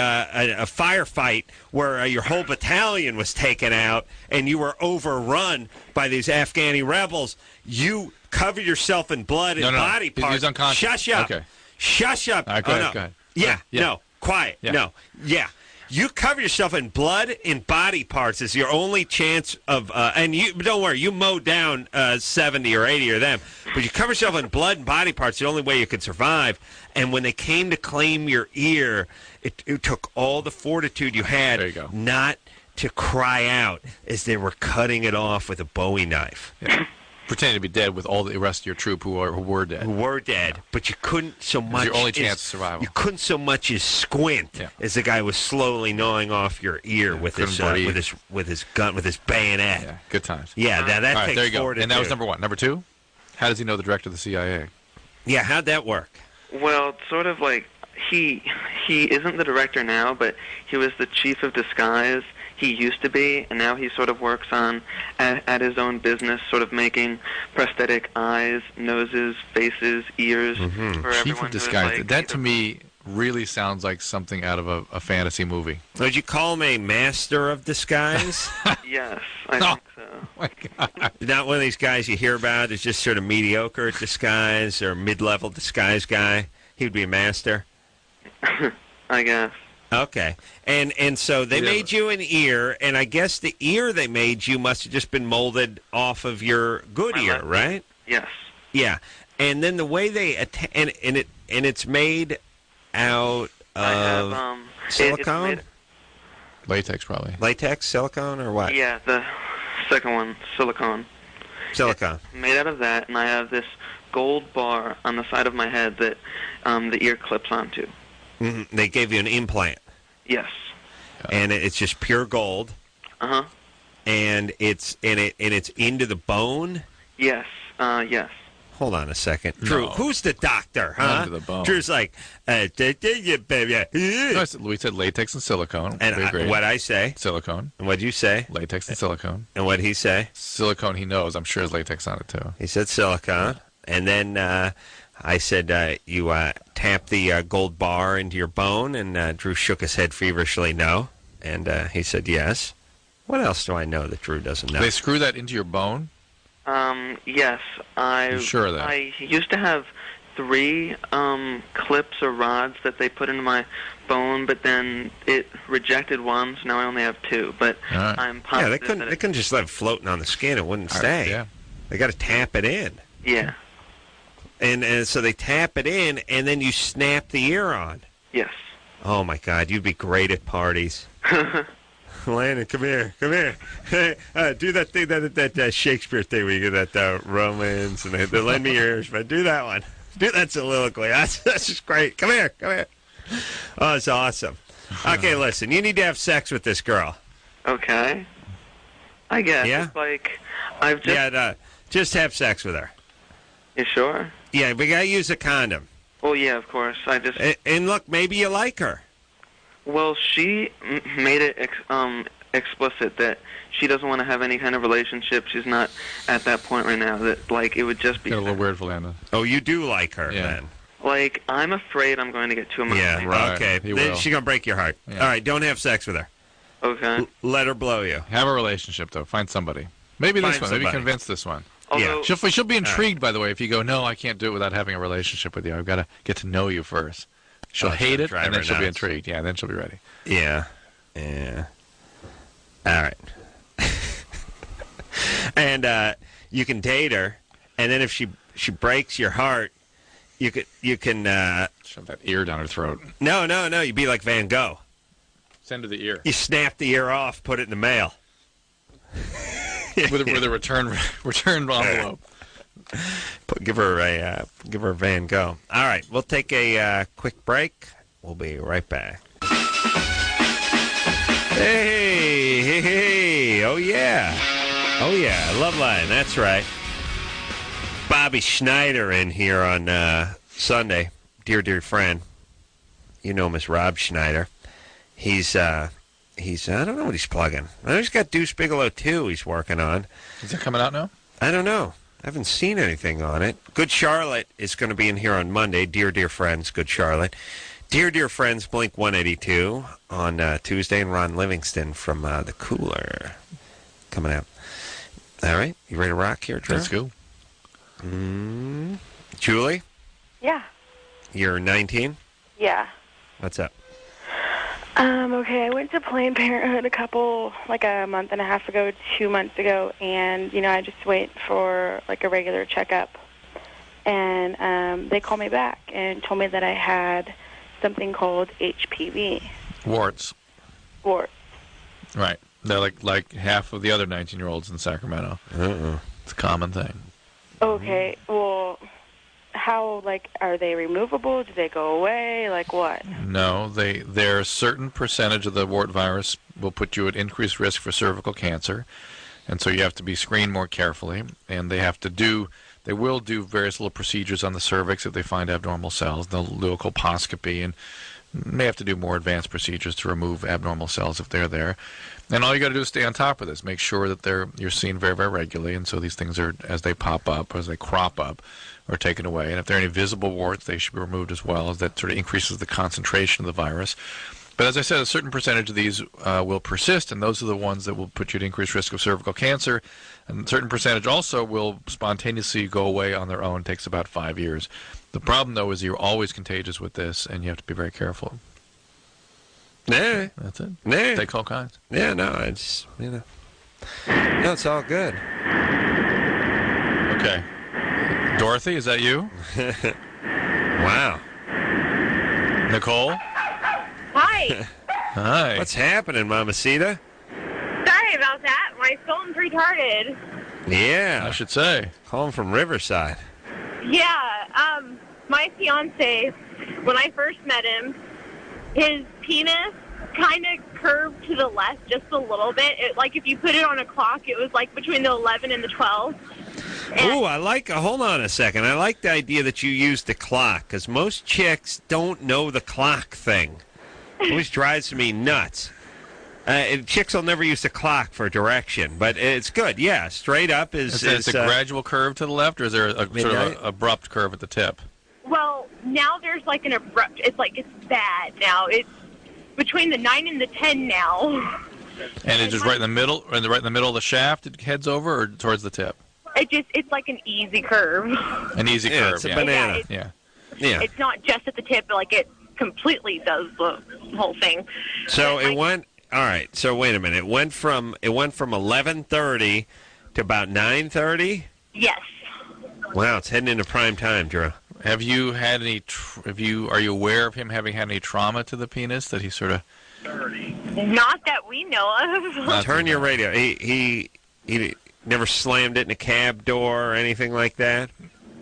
S3: firefight where your whole battalion was taken out and you were overrun by these Afghani rebels, you cover yourself in blood and body parts.
S4: He was unconscious.
S3: Shush up.
S4: Okay.
S3: Shush up.
S4: All right, go ahead,
S3: no.
S4: go ahead.
S3: Yeah,
S4: Yeah.
S3: no. Quiet.
S4: Yeah.
S3: No. Yeah. You cover yourself in blood and body parts is your only chance of, and you don't worry, you mow down 70 or 80 of them, but you cover yourself in blood and body parts, the only way you could survive. And when they came to claim your ear, it took all the fortitude you had not to cry out as they were cutting it off with a Bowie knife.
S4: Yeah. Pretending to be dead with all the rest of your troop who were dead.
S3: Who were dead, but you couldn't so much.
S4: Your only chance of survival.
S3: You couldn't so much as squint as the guy was slowly gnawing off your ear with his gun, with his bayonet.
S4: Yeah, good times.
S3: Yeah, that
S4: all right,
S3: takes
S4: there you go.
S3: fortitude.
S4: And that was number one. Number two, how does he know the director of the CIA?
S3: Yeah, how'd that work?
S17: Well, it's sort of like he isn't the director now, but he was the chief of disguise. He used to be, and now he sort of works on at his own business, sort of making prosthetic eyes, noses, faces, ears for everyone.
S4: Chief of disguise. That to me really sounds like something out of a fantasy movie.
S3: Would you call him a master of disguise?
S17: Yes, I think so.
S4: Oh my God.
S3: Not one of these guys you hear about is just sort of mediocre at disguise or mid-level disguise guy. He would be a master.
S17: I guess.
S3: Okay. And so they made you an ear, and I guess the ear they made you must have just been molded off of your good ear, right?
S17: Yes.
S3: Yeah. And then the way they and it's made out of silicone?
S4: Latex, probably.
S3: Latex, silicone, or what?
S17: Yeah, the second one, silicone.
S3: Silicone.
S17: It's made out of that, and I have this gold bar on the side of my head that the ear clips onto.
S3: Mm-hmm. They gave you an implant.
S17: Yes.
S3: And it's just pure gold.
S17: Uh-huh.
S3: And it's into the bone?
S17: Yes. Yes.
S3: Hold on a second. Drew, who's the doctor, huh?
S4: Under the bone.
S3: Drew's like, baby.
S4: No, we said latex and silicone.
S3: And what'd I say?
S4: Silicone.
S3: And what'd you say?
S4: Latex and silicone.
S3: And what'd he say?
S4: Silicone, he knows. I'm sure there's latex on it, too.
S3: He said silicone. And then I said, you tap the gold bar into your bone, and Drew shook his head feverishly no. And he said yes. What else do I know that Drew doesn't know?
S4: They screw that into your bone?
S17: Yes.
S4: You sure of that?
S17: I used to have 3 clips or rods that they put into my bone, but then it rejected one, so now I only have 2. But I'm positive
S3: they couldn't just let it floating on the skin. It wouldn't stay.
S4: Yeah.
S3: They got to tap it in.
S17: Yeah.
S3: And so they tap it in, and then you snap the ear on.
S17: Yes.
S3: Oh, my God. You'd be great at parties. Landon, come here. Hey, do that thing, that Shakespeare thing where you get that romance, and they lend me your ears, but do that one. Do that soliloquy. That's just great. Come here. Oh, it's awesome. Okay, listen. You need to have sex with this girl.
S17: Okay. I guess.
S3: Yeah?
S17: It's like, I've just...
S3: Yeah, just have sex with her.
S17: You sure?
S3: Yeah, we got to use a condom.
S17: Well, yeah, of course. I just...
S3: And look, maybe you like her.
S17: Well, she made it explicit that she doesn't want to have any kind of relationship. She's not at that point right now. That, like, it would just be...
S4: Got a little weird for Landon.
S3: Oh, you do like her, then?
S17: Like, I'm afraid I'm going to get too emotional.
S3: Yeah, right. Okay. Then she's going to break your heart.
S4: Yeah.
S3: All right, don't have sex with her.
S17: Okay.
S3: Let her blow you.
S4: Have a relationship, though. Find somebody. Maybe this
S3: Find
S4: one.
S3: somebody.
S4: Maybe convince this one.
S17: Although,
S4: She'll be intrigued, by the way, if you go, no, I can't do it without having a relationship with you. I've got to get to know you first. She'll hate it, and then she'll be intrigued. Yeah, then she'll be ready.
S3: Yeah. All right. And you can date her, and then if she breaks your heart, you can
S4: shove that ear down her throat.
S3: No. You'd be like Van Gogh.
S4: Send her the ear.
S3: You snap the ear off, put it in the mail.
S4: with a return envelope.
S3: Give her a Van Gogh. All right, we'll take a quick break. We'll be right back. Hey, oh yeah, Loveline, that's right. Bobby Schneider in here on Sunday, dear friend. You know him as Rob Schneider. He's I don't know what he's plugging. I know he's got Deuce Bigelow 2 he's working on.
S4: Is that coming out now?
S3: I don't know. I haven't seen anything on it. Good Charlotte is going to be in here on Monday. Dear friends, Good Charlotte. Dear friends, Blink 182 on Tuesday, and Ron Livingston from The Cooler coming out. All right. You ready to rock here, Drew?
S4: Let's go.
S3: Julie?
S6: Yeah.
S3: You're 19?
S6: Yeah.
S3: What's up?
S6: Okay, I went to Planned Parenthood a month and a half ago, 2 months ago, and, I just wait for, a regular checkup. And they called me back and told me that I had something called HPV.
S4: Warts. Right. They're like half of the other 19-year-olds in Sacramento. It's a common thing.
S6: Okay, well, how, are they removable? Do they go away? What?
S4: No, their certain percentage of the wart virus will put you at increased risk for cervical cancer, and so you have to be screened more carefully, and they will do various little procedures on the cervix if they find abnormal cells. They'll do a colposcopy and may have to do more advanced procedures to remove abnormal cells if they're there. And all you got to do is stay on top of this. Make sure that you're seen very, very regularly, and so these things are, as they pop up, as they crop up, are taken away. And if there are any visible warts, they should be removed as well, as that sort of increases the concentration of the virus. But as I said, a certain percentage of these will persist, and those are the ones that will put you at increased risk of cervical cancer. And a certain percentage also will spontaneously go away on their own. It takes about 5 years. The problem, though, is you're always contagious with this, and you have to be very careful.
S3: Nah.
S4: That's it.
S3: Nah.
S4: Take all kinds.
S3: Yeah, no, it's, no, it's all good.
S4: Okay. Dorothy, is that you?
S3: Wow.
S4: Nicole?
S10: Hi.
S4: Hi.
S3: What's happening, Mamacita?
S10: Sorry about that. My phone's retarded.
S3: Yeah.
S4: I should say.
S3: Calling from Riverside.
S10: Yeah, my fiance, when I first met him, his penis kind of curved to the left just a little bit. If you put it on a clock, it was between the 11 and the 12.
S3: Ooh, hold on a second. I like the idea that you use the clock, because most chicks don't know the clock thing. It always drives me nuts. Chicks will never use the clock for direction, but it's good. Yeah, straight up is
S4: a gradual curve to the left, or is there a sort of an abrupt curve at the tip?
S10: Well, now there's an abrupt, it's bad now. It's between the 9 and the 10 now.
S4: And it's just right in the middle, right in the middle of the shaft. It heads over, or towards the tip.
S18: It's like an easy curve.
S4: An easy curve.
S3: It's a banana.
S4: Yeah.
S18: It's not just at the tip, but like it completely does the whole thing.
S3: So it went. All right. So wait a minute. It went from 11:30 to about 9:30.
S18: Yes.
S3: Wow, it's heading into prime time, Drew.
S4: Have you had any? Are you aware of him having had any trauma to the penis that he sort of?
S18: Not that we know of.
S3: Turn your radio. He never slammed it in a cab door or anything like that.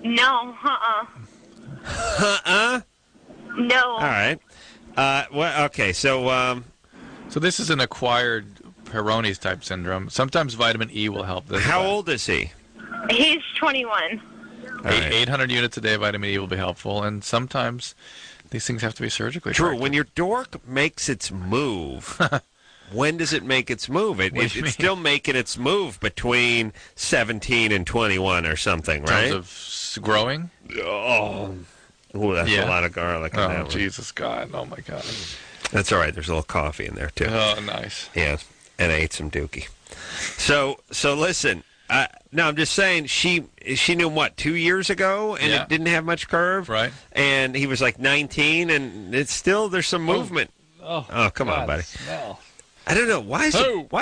S18: No. No.
S3: All right. Well, okay. So
S4: this is an acquired Peyronie's type syndrome. Sometimes vitamin E will help.
S3: How old is he?
S18: He's 21.
S4: 800 units a day of vitamin E will be helpful, and sometimes these things have to be surgically
S3: Drew,
S4: corrected.
S3: when your dork makes its move, when does it make its move? It's still making its move between 17 and 21 or something, right?
S4: In terms of growing?
S3: Oh, that's a lot of garlic.
S4: Oh,
S3: that one.
S4: Jesus God. Oh, my God.
S3: That's all right. There's a little coffee in there, too.
S4: Oh, nice.
S3: Yeah, and I ate some dookie. So listen. No, I'm just saying she knew him, 2 years ago, and it didn't have much curve,
S4: right?
S3: And he was like 19, and there's some movement. Oh, come on, buddy.
S4: Smell.
S3: I don't know why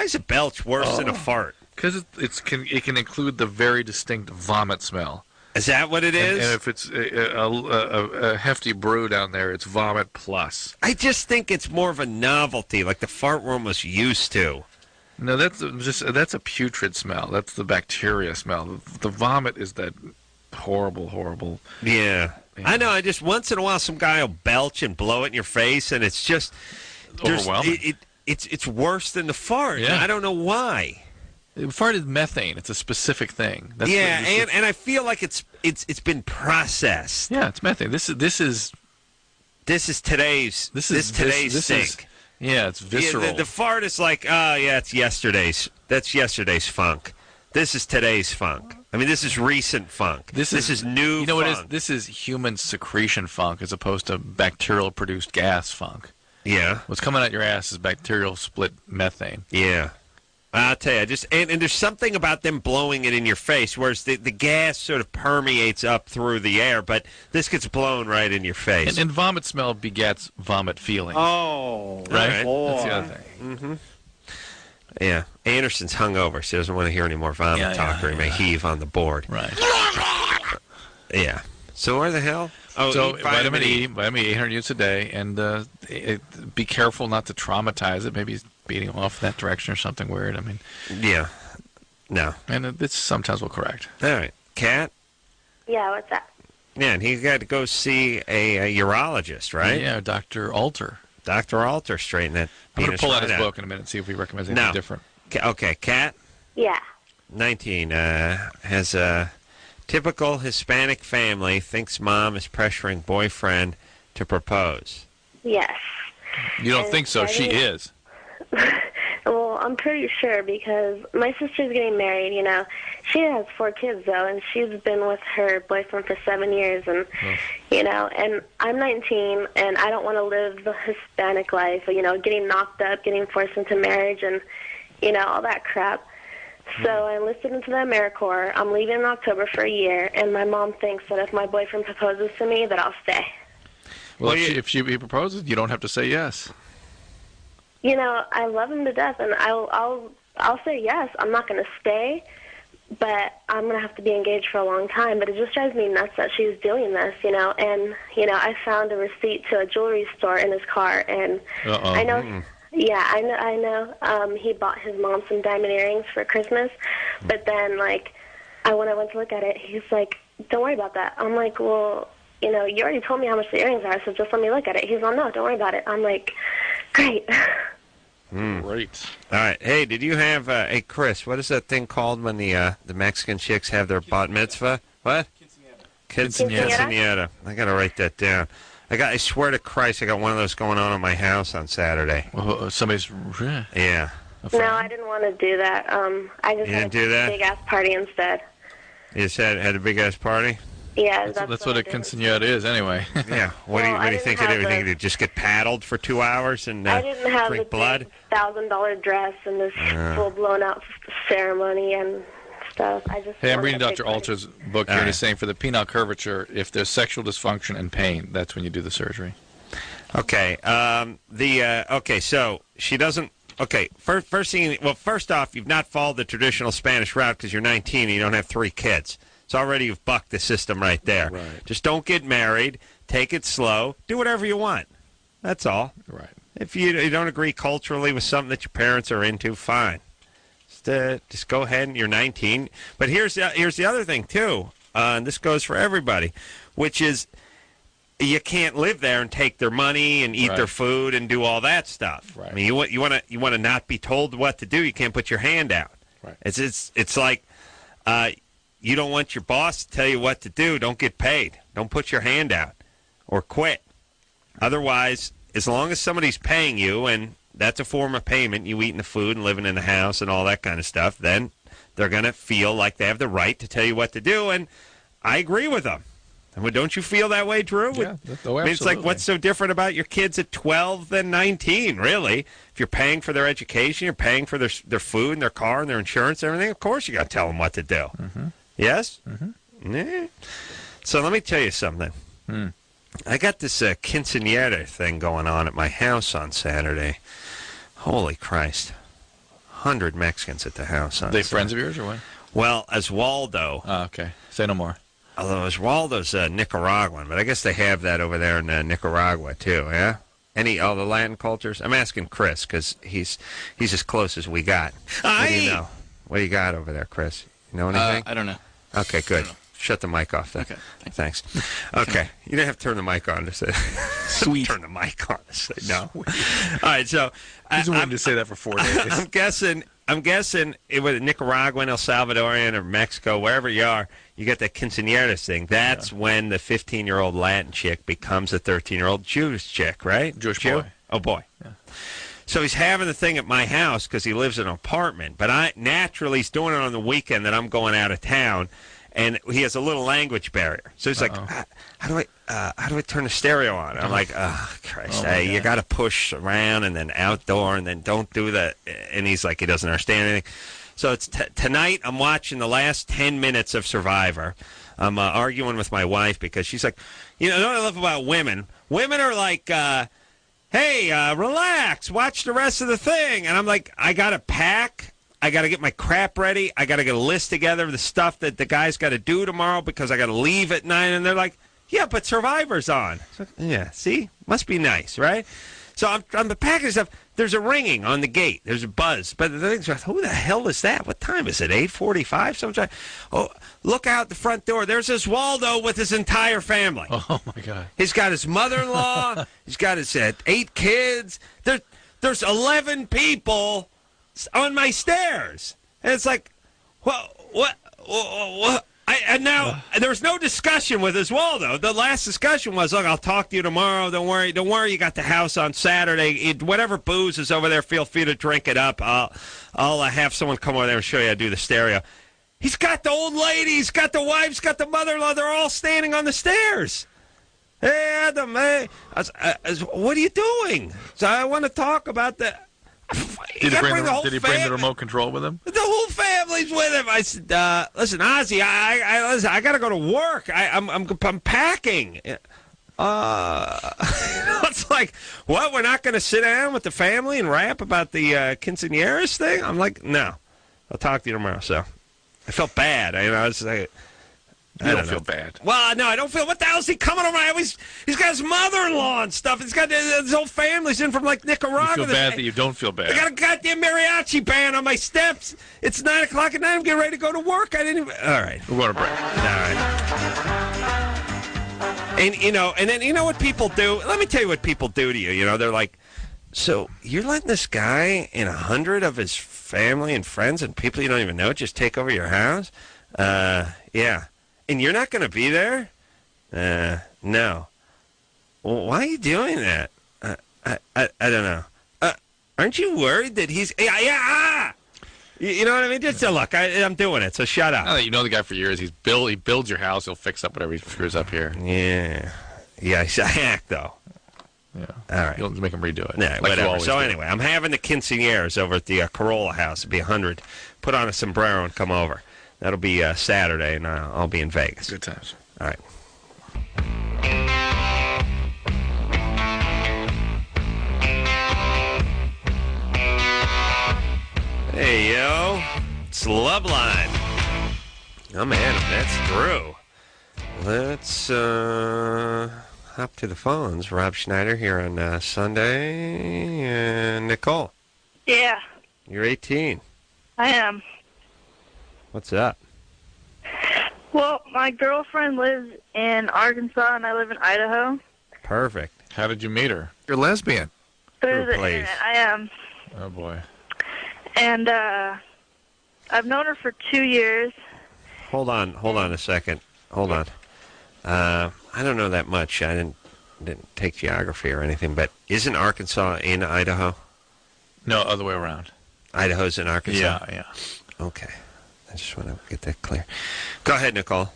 S3: is a belch worse than a fart?
S4: Because it can include the very distinct vomit smell.
S3: Is that what it is?
S4: And if it's a hefty brew down there, it's vomit plus.
S3: I just think it's more of a novelty, like the fart we're almost used to.
S4: No, that's a putrid smell. That's the bacteria smell. The vomit is that horrible.
S3: Yeah. I know. I just once in a while some guy will belch and blow it in your face, and it's just
S4: overwhelming.
S3: It's worse than the fart.
S4: Yeah.
S3: I don't know why.
S4: Fart is methane. It's a specific thing.
S3: And I feel like it's been processed.
S4: Yeah, it's methane. This is
S3: today's sink.
S4: Yeah, it's visceral.
S3: Yeah, the fart is like, it's yesterday's. That's yesterday's funk. This is today's funk. I mean, this is recent funk. This is new.
S4: You know
S3: funk.
S4: what it is? This is human secretion funk as opposed to bacterial-produced gas funk.
S3: Yeah.
S4: What's coming out your ass is bacterial split methane.
S3: Yeah. I'll tell you, and there's something about them blowing it in your face, whereas the gas sort of permeates up through the air, but this gets blown right in your face.
S4: And vomit smell begets vomit feeling.
S3: Oh,
S4: right.
S3: Boy.
S4: That's the other thing.
S3: Mm-hmm. Yeah. Anderson's hungover, so he doesn't want to hear any more vomit talk, or he may heave on the board.
S4: Right.
S3: Yeah. So where the hell? Oh,
S4: so vitamin E, 800 units a day, and be careful not to traumatize it. Maybe he's beating him off that direction or something weird. I mean,
S3: yeah, no,
S4: and this sometimes will correct.
S3: All right, Kat.
S6: Yeah, what's that?
S3: Yeah, and he got to go see a urologist, right?
S4: Yeah, Dr. Alter.
S3: Dr. Alter straighten that.
S4: I'm going to pull out his book in a minute and see if he recommends anything different.
S3: Okay, Kat.
S6: Yeah.
S3: 19 has a typical Hispanic family. Thinks mom is pressuring boyfriend to propose.
S6: Yes.
S4: You don't think so? She is.
S6: Well, I'm pretty sure because my sister's getting married, you know. She has 4 kids, though, and she's been with her boyfriend for 7 years, and, you know, and I'm 19, and I don't want to live the Hispanic life, you know, getting knocked up, getting forced into marriage, and, you know, all that crap. So I enlisted into the AmeriCorps. I'm leaving in October for a year, and my mom thinks that if my boyfriend proposes to me, that I'll stay.
S4: Well, if he proposes, you don't have to say yes.
S6: You know, I love him to death, and I'll say yes. I'm not going to stay, but I'm going to have to be engaged for a long time. But it just drives me nuts that she's doing this, you know. And, you know, I found a receipt to a jewelry store in his car, and I know... Yeah, I know. He bought his mom some diamond earrings for Christmas, but then, like, when I went to look at it, he's like, don't worry about that. I'm like, well, you know, you already told me how much the earrings are, so just let me look at it. He's like, no, don't worry about it. I'm like, great.
S4: Great.
S3: All right. Hey, did you have, hey, Chris, what is that thing called when the Mexican chicks have their bat mitzvah? What? Quinceañera. I got to write that down. I swear to Christ, I got one of those going on in my house on Saturday.
S4: Somebody's...
S3: Yeah.
S6: No, I didn't want to do that. I just had a big-ass party instead.
S3: You said had a big-ass party?
S6: Yeah,
S4: That's what a quinceañera is, anyway.
S3: Yeah. What do you
S6: I
S3: think
S6: didn't
S3: you do? You
S6: have
S3: think you just get paddled for 2 hours and
S6: I didn't have
S3: drink
S6: the
S3: blood?
S6: big $1,000 dress and this full blown out ceremony and stuff. I just
S4: Hey, I'm
S6: wanted
S4: reading
S6: a big
S4: Dr.
S6: wedding.
S4: Alter's book here, and he's saying for the penile curvature, if there's sexual dysfunction and pain, that's when you do the surgery.
S3: Okay. Okay. So she doesn't. Okay. First thing. Well, first off, you've not followed the traditional Spanish route because you're 19 and you don't have 3 kids. So already you've bucked the system right there.
S4: Right.
S3: Just don't get married. Take it slow. Do whatever you want. That's all.
S4: Right.
S3: If you don't agree culturally with something that your parents are into, fine. Just go ahead and you're 19. But here's the other thing too, and this goes for everybody, which is you can't live there and take their money and eat their food and do all that stuff.
S4: Right.
S3: I mean, you want to not be told what to do. You can't put your hand out.
S4: Right.
S3: It's like you don't want your boss to tell you what to do. Don't get paid. Don't put your hand out or quit. Otherwise, as long as somebody's paying you and that's a form of payment, you eating the food and living in the house and all that kind of stuff, then they're going to feel like they have the right to tell you what to do, and I agree with them. And don't you feel that way, Drew?
S4: Yeah,
S3: I mean, it's like, what's so different about your kids at 12 than 19, really? If you're paying for their education, you're paying for their food and their car and their insurance and everything, of course you got to tell them what to do.
S4: Mm-hmm.
S3: Yes?
S4: Mm-hmm.
S3: Yeah. So let me tell you something. I got this quinceañera thing going on at my house on Saturday. Holy Christ. 100 Mexicans at the house on
S4: They
S3: Saturday.
S4: friends of yours or what?
S3: Well, Oswaldo.
S4: Oh, okay. Say no more.
S3: Although Oswaldo's Nicaraguan, but I guess they have that over there in Nicaragua too, yeah? All the Latin cultures? I'm asking Chris because he's as close as we got. What do you know? What do you got over there, Chris? You know anything?
S9: I don't know.
S3: Okay, good. Shut the mic off then.
S9: Okay.
S3: Thanks. Okay. You don't have to turn the mic on to say
S9: Sweet.
S3: Turn the mic on to say no. All right, so
S4: He's willing to say that for 4 days.
S3: I'm guessing it was Nicaraguan, El Salvadorian, or Mexico, wherever you are, you get that quinceañeras thing. That's when the 15-year-old Latin chick becomes a 13-year-old Jewish chick, right?
S4: Jewish
S3: Jew?
S4: boy.
S3: Oh, boy.
S4: Yeah.
S3: So he's having the thing at my house because he lives in an apartment. But naturally, he's doing it on the weekend that I'm going out of town, and he has a little language barrier. So he's like, how do I turn the stereo on? I'm like, oh, Christ, you got to push around and then outdoor and then don't do that. And he's like, he doesn't understand anything. So it's tonight I'm watching the last 10 minutes of Survivor. I'm arguing with my wife because she's like, you know what I love about women? Women are like, hey, relax, watch the rest of the thing. And I'm like, I got to pack. I got to get my crap ready. I got to get a list together of the stuff that the guy's got to do tomorrow because I got to leave at 9. And they're like, yeah, but Survivor's on. So, yeah, see? Must be nice, right? So I'm packing stuff. There's a ringing on the gate. There's a buzz. But the thing's like, who the hell is that? What time is it? 8:45? Sometime. Oh, look out the front door. There's Oswaldo with his entire family.
S4: Oh, my God.
S3: He's got his mother-in-law. He's got his 8 kids. There's 11 people on my stairs. And it's like, what? And now there was no discussion with Oswaldo. The last discussion was, look, I'll talk to you tomorrow. Don't worry. You got the house on Saturday. Whatever booze is over there, feel free to drink it up. I'll have someone come over there and show you how to do the stereo. He's got the old lady. He's got the wife. He's got the mother-in-law. They're all standing on the stairs. Hey, Adam, hey. What are you doing? So I want to talk about the...
S4: Did he bring the remote control with him?
S3: The whole family's with him. I said, listen, Ozzy, I got to go to work. I'm packing. It's like, what? We're not going to sit down with the family and rap about the quinceañeras thing? I'm like, no. I'll talk to you tomorrow. So I felt bad. I was like,
S4: I don't feel bad.
S3: Well, no, I don't feel. What the hell is he coming around? He's got his mother-in-law and stuff. He's got his whole family's in from like Nicaragua.
S4: You feel bad that you don't feel bad.
S3: I got a goddamn mariachi band on my steps. It's 9 o'clock at night. I'm getting ready to go to work. I didn't even. All right,
S4: we're going to break.
S3: All right. And then you know what people do? Let me tell you what people do to you. You know, they're like, so you're letting this guy and 100 of his family and friends and people you don't even know just take over your house? Yeah. And you're not going to be there? No. Well, why are you doing that? I don't know. Aren't you worried that he's... Yeah. You know what I mean? Just look, I'm doing it, so shut up.
S4: Now that you know the guy for years, he builds your house. He'll fix up whatever he screws up here.
S3: Yeah, he's a hack, though.
S4: Yeah.
S3: All right.
S4: You'll make him redo it.
S3: Yeah,
S4: like
S3: whatever. So anyway, I'm having the quinceañeras over at the Carolla house. It'll be 100. Put on a sombrero and come over. That'll be Saturday, and I'll be in Vegas.
S4: Good times.
S3: All right. Hey, yo. It's Loveline. I'm Adam. That's Drew. Let's hop to the phones. Rob Schneider here on Sunday. And Nicole.
S15: Yeah,
S3: You're 18.
S15: I am.
S3: What's up?
S15: Well, my girlfriend lives in Arkansas and I live in Idaho.
S3: Perfect.
S4: How did you meet her?
S9: You're lesbian.
S15: Through the internet, I am.
S4: Oh, boy.
S15: And I've known her for 2 years.
S3: Hold on a second. Hold on. I don't know that much. I didn't take geography or anything, but isn't Arkansas in Idaho?
S4: No, other way around.
S3: Idaho's in Arkansas?
S4: Yeah.
S3: Okay. I just want to get that clear. Go ahead, Nicole.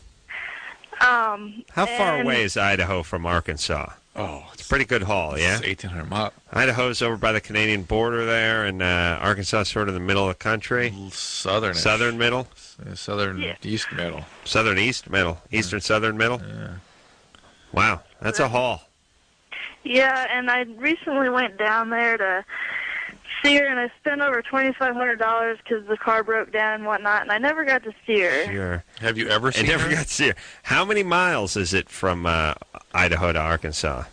S15: How
S3: far away is Idaho from Arkansas?
S4: Oh,
S3: it's a pretty good haul, yeah?
S4: It's 1,800 miles.
S3: Idaho's over by the Canadian border there, and Arkansas is sort of the middle of the country. Southern middle?
S4: Southern east middle.
S3: Southern east middle. Eastern southern middle?
S4: Yeah.
S3: Wow, that's a haul.
S15: Yeah, and I recently went down there to see her, and I spent over $2,500 because the car broke down and whatnot, and I never got to see her.
S3: Sure.
S4: Have you ever seen her?
S3: I never got to see her. How many miles is it from Idaho to Arkansas?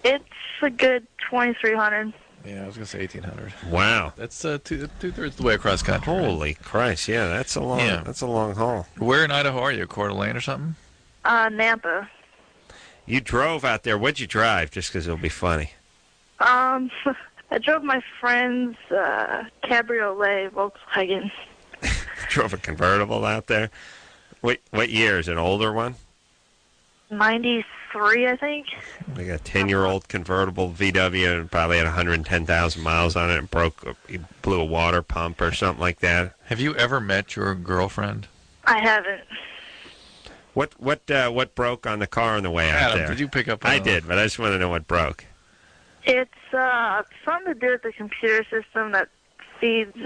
S15: It's a good 2,300.
S4: Yeah, I was going to say 1,800.
S3: Wow.
S4: That's two-thirds the way across country.
S3: Holy Christ, yeah, that's a long haul.
S4: Where in Idaho are you? Coeur d'Alene or something?
S15: Nampa.
S3: You drove out there. What'd you drive? Just because it'll be funny.
S15: I drove my friend's cabriolet Volkswagen.
S3: Drove a convertible out there? What year? Is it an older one?
S15: 93, I think.
S3: Like a 10-year-old convertible VW and probably had 110,000 miles on it and blew a water pump or something like that.
S4: Have you ever met your girlfriend?
S15: I haven't.
S3: What broke on the car on the way out
S4: Adam,
S3: there?
S4: did you pick up on
S3: I did, but I just want to know what broke.
S15: It's something to do with the computer system that feeds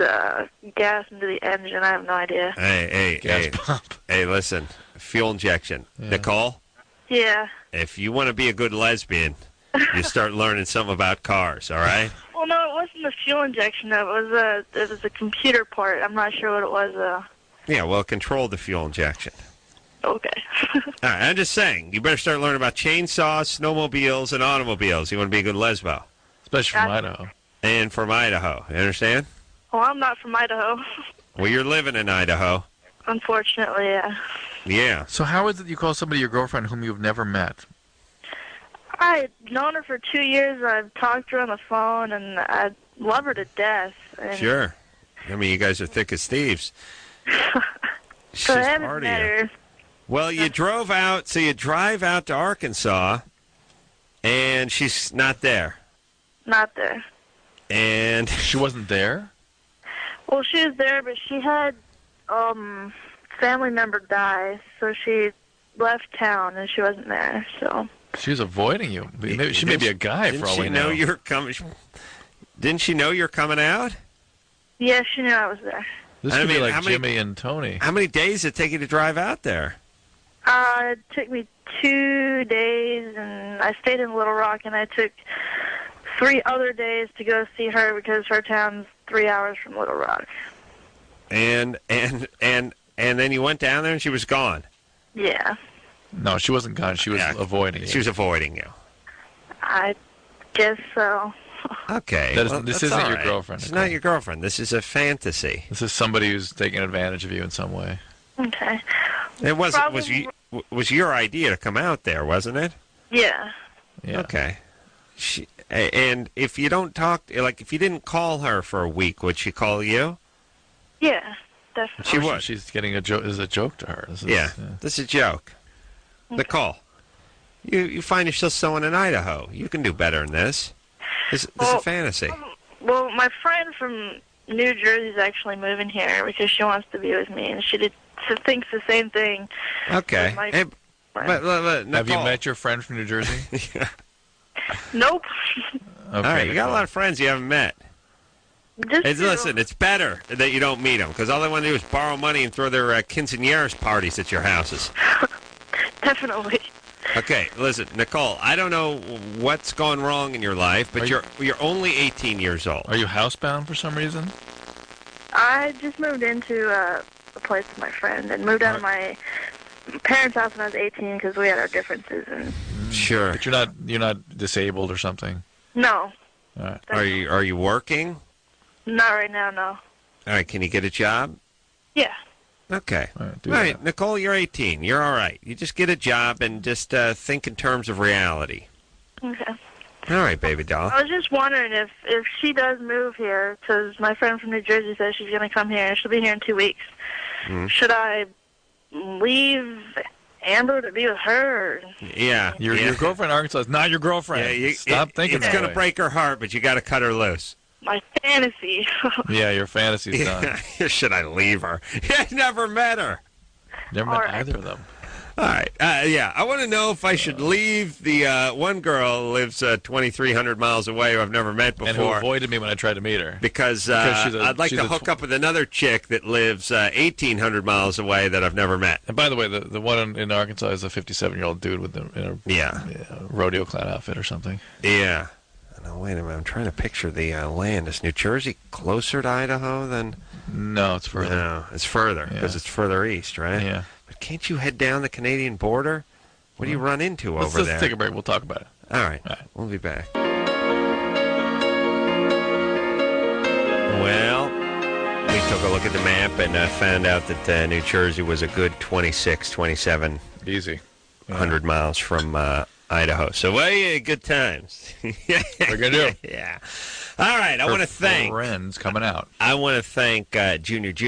S15: gas into the engine. I have no idea.
S3: Hey,
S4: pump.
S3: Hey, listen. Fuel injection.
S4: Yeah.
S3: Nicole?
S15: Yeah.
S3: If you want to be a good lesbian, you start learning something about cars, all right?
S15: Well, no, it wasn't the fuel injection. It was a computer part. I'm not sure what it was, though.
S3: Yeah, well, control the fuel injection.
S15: Okay.
S3: All right, I'm just saying, you better start learning about chainsaws, snowmobiles, and automobiles. You want to be a good lesbo.
S4: Especially from Idaho.
S3: And from Idaho. You understand?
S15: Well, I'm not from Idaho.
S3: Well, you're living in Idaho.
S15: Unfortunately, yeah.
S3: Yeah.
S4: So how is it you call somebody your girlfriend whom you've never met?
S15: I've known her for 2 years. I've talked to her on the phone, and I love her to death. And
S3: Sure. I mean, you guys are thick as thieves. She's
S15: So I haven't
S3: part of
S15: met
S3: you.
S15: her.
S3: Well, you drove out, so you drive out to Arkansas, and she's not there.
S15: Not there.
S3: And
S4: she wasn't there?
S15: Well, she was there, but she had family member die, so she left town, and she wasn't there, so...
S4: She was avoiding you. Maybe she may be a guy for all we know.
S3: You're coming? Didn't she know you're coming out?
S15: Yeah, she knew I was there.
S4: This could be like Jimmy and Tony.
S3: How many days did it take you to drive out there?
S15: It took me 2 days, and I stayed in Little Rock, and I took 3 other days to go see her because her town's 3 hours from Little Rock.
S3: And then you went down there, and she was gone.
S15: Yeah.
S4: No, she wasn't gone. She was avoiding you.
S3: She was avoiding you.
S15: I guess so.
S3: Okay.
S4: This isn't your girlfriend.
S3: It's not your girlfriend. This is a fantasy.
S4: This is somebody who's taking advantage of you in some way.
S15: Okay.
S3: It was your idea to come out there, wasn't it?
S15: Yeah.
S4: Yeah.
S3: Okay. And if you don't talk, like if you didn't call her for a week, would she call you?
S15: Yeah, definitely.
S3: She would.
S4: She's getting a joke. This is a joke to her. This is
S3: a joke.
S15: Okay.
S3: Nicole, you find yourself someone in Idaho. You can do better than this. This is a fantasy.
S15: Well, my friend from New Jersey's actually moving here because she wants to be with me, and she thinks the same thing.
S3: Okay. Hey, but
S4: have you met your friend from New Jersey?
S3: Yeah.
S15: Nope.
S4: Okay,
S3: all right, you got a lot of friends you haven't met. Listen, it's better that you don't meet them because all they want to do is borrow money and throw their quinceañeras parties at your houses.
S15: Definitely.
S3: Okay, listen, Nicole, I don't know what's gone wrong in your life, but you're only 18 years old.
S4: Are you housebound for some reason?
S15: I just moved into a place with my friend and moved out of my parents' house when I was 18 because we had our differences. And
S3: Sure.
S4: But you're not disabled or something?
S15: No.
S4: All right.
S3: Are you working?
S15: Not right now, no.
S3: All right, can you get a job?
S15: Yeah.
S3: Okay.
S4: All
S3: right, Nicole, you're 18. You're all right. You just get a job and just think in terms of reality.
S15: Okay.
S3: All right, baby doll.
S15: I was just wondering if she does move here, because my friend from New Jersey says she's going to come here, and she'll be here in 2 weeks. Should I leave Amber to be with her?
S3: Yeah.
S4: Your girlfriend in Arkansas is not your girlfriend.
S3: Yeah,
S4: Stop thinking
S3: it's
S4: that
S3: going to
S4: way.
S3: break her heart, but you got to cut her loose.
S15: My fantasy.
S4: Yeah, your fantasy's done.
S3: Should I leave her? I never met her.
S4: Never met either of them.
S3: All right. Yeah, I want to know if I should leave the one girl who lives 2,300 miles away who I've never met before.
S4: And who avoided me when I tried to meet her.
S3: Because I'd like to hook up with another chick that lives 1,800 miles away that I've never met.
S4: And by the way, the one in Arkansas is a 57-year-old dude with in a rodeo clown outfit or something.
S3: Yeah. No, wait a minute. I'm trying to picture the land. Is New Jersey closer to Idaho than...
S4: No, it's further.
S3: No, it's further because it's further east, right?
S4: Yeah.
S3: But can't you head down the Canadian border? What do you run into over there?
S4: Let's take a break. We'll talk about it.
S3: All right. We'll be back. Well, we took a look at the map and found out that New Jersey was a good 27
S4: easy
S3: 100 miles from Idaho. So, well, yeah, good times.
S4: We're going to do.
S3: Yeah. All right, I want to thank...
S4: friends coming out.
S3: I want to thank Junior,
S4: We've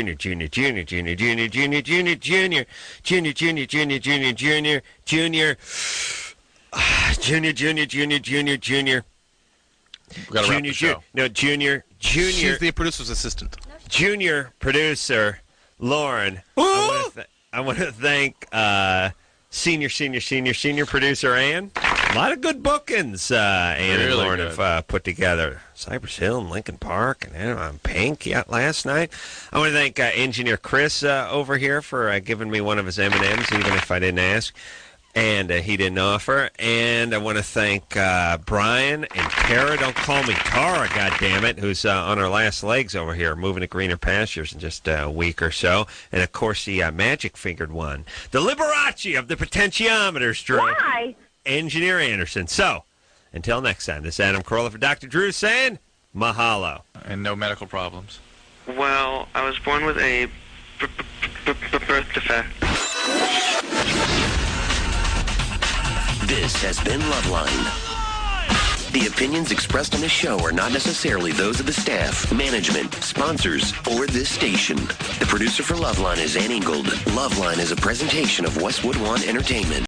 S4: got to wrap the show.
S3: No, Junior.
S9: She's the producer's assistant.
S3: Junior producer, Lauren. I want to thank senior producer, Ann. A lot of good bookings Ann and Lauren have put together. Cypress Hill and Lincoln Park and Pink last night. I want to thank engineer Chris over here for giving me one of his M&Ms, even if I didn't ask. And he didn't offer. And I want to thank Brian and Tara. Don't call me Tara, goddammit, who's on her last legs over here, moving to greener pastures in just a week or so. And, of course, the magic-fingered one. The Liberace of the potentiometers, Drew.
S10: Why?
S3: Engineer Anderson. So, until next time, this is Adam Carolla for Dr. Drew saying mahalo.
S4: And no medical problems.
S17: Well, I was born with a birth defect.
S1: This has been Loveline. The opinions expressed on the show are not necessarily those of the staff, management, sponsors, or this station. The producer for Loveline is Ann Ingold. Loveline is a presentation of Westwood One Entertainment.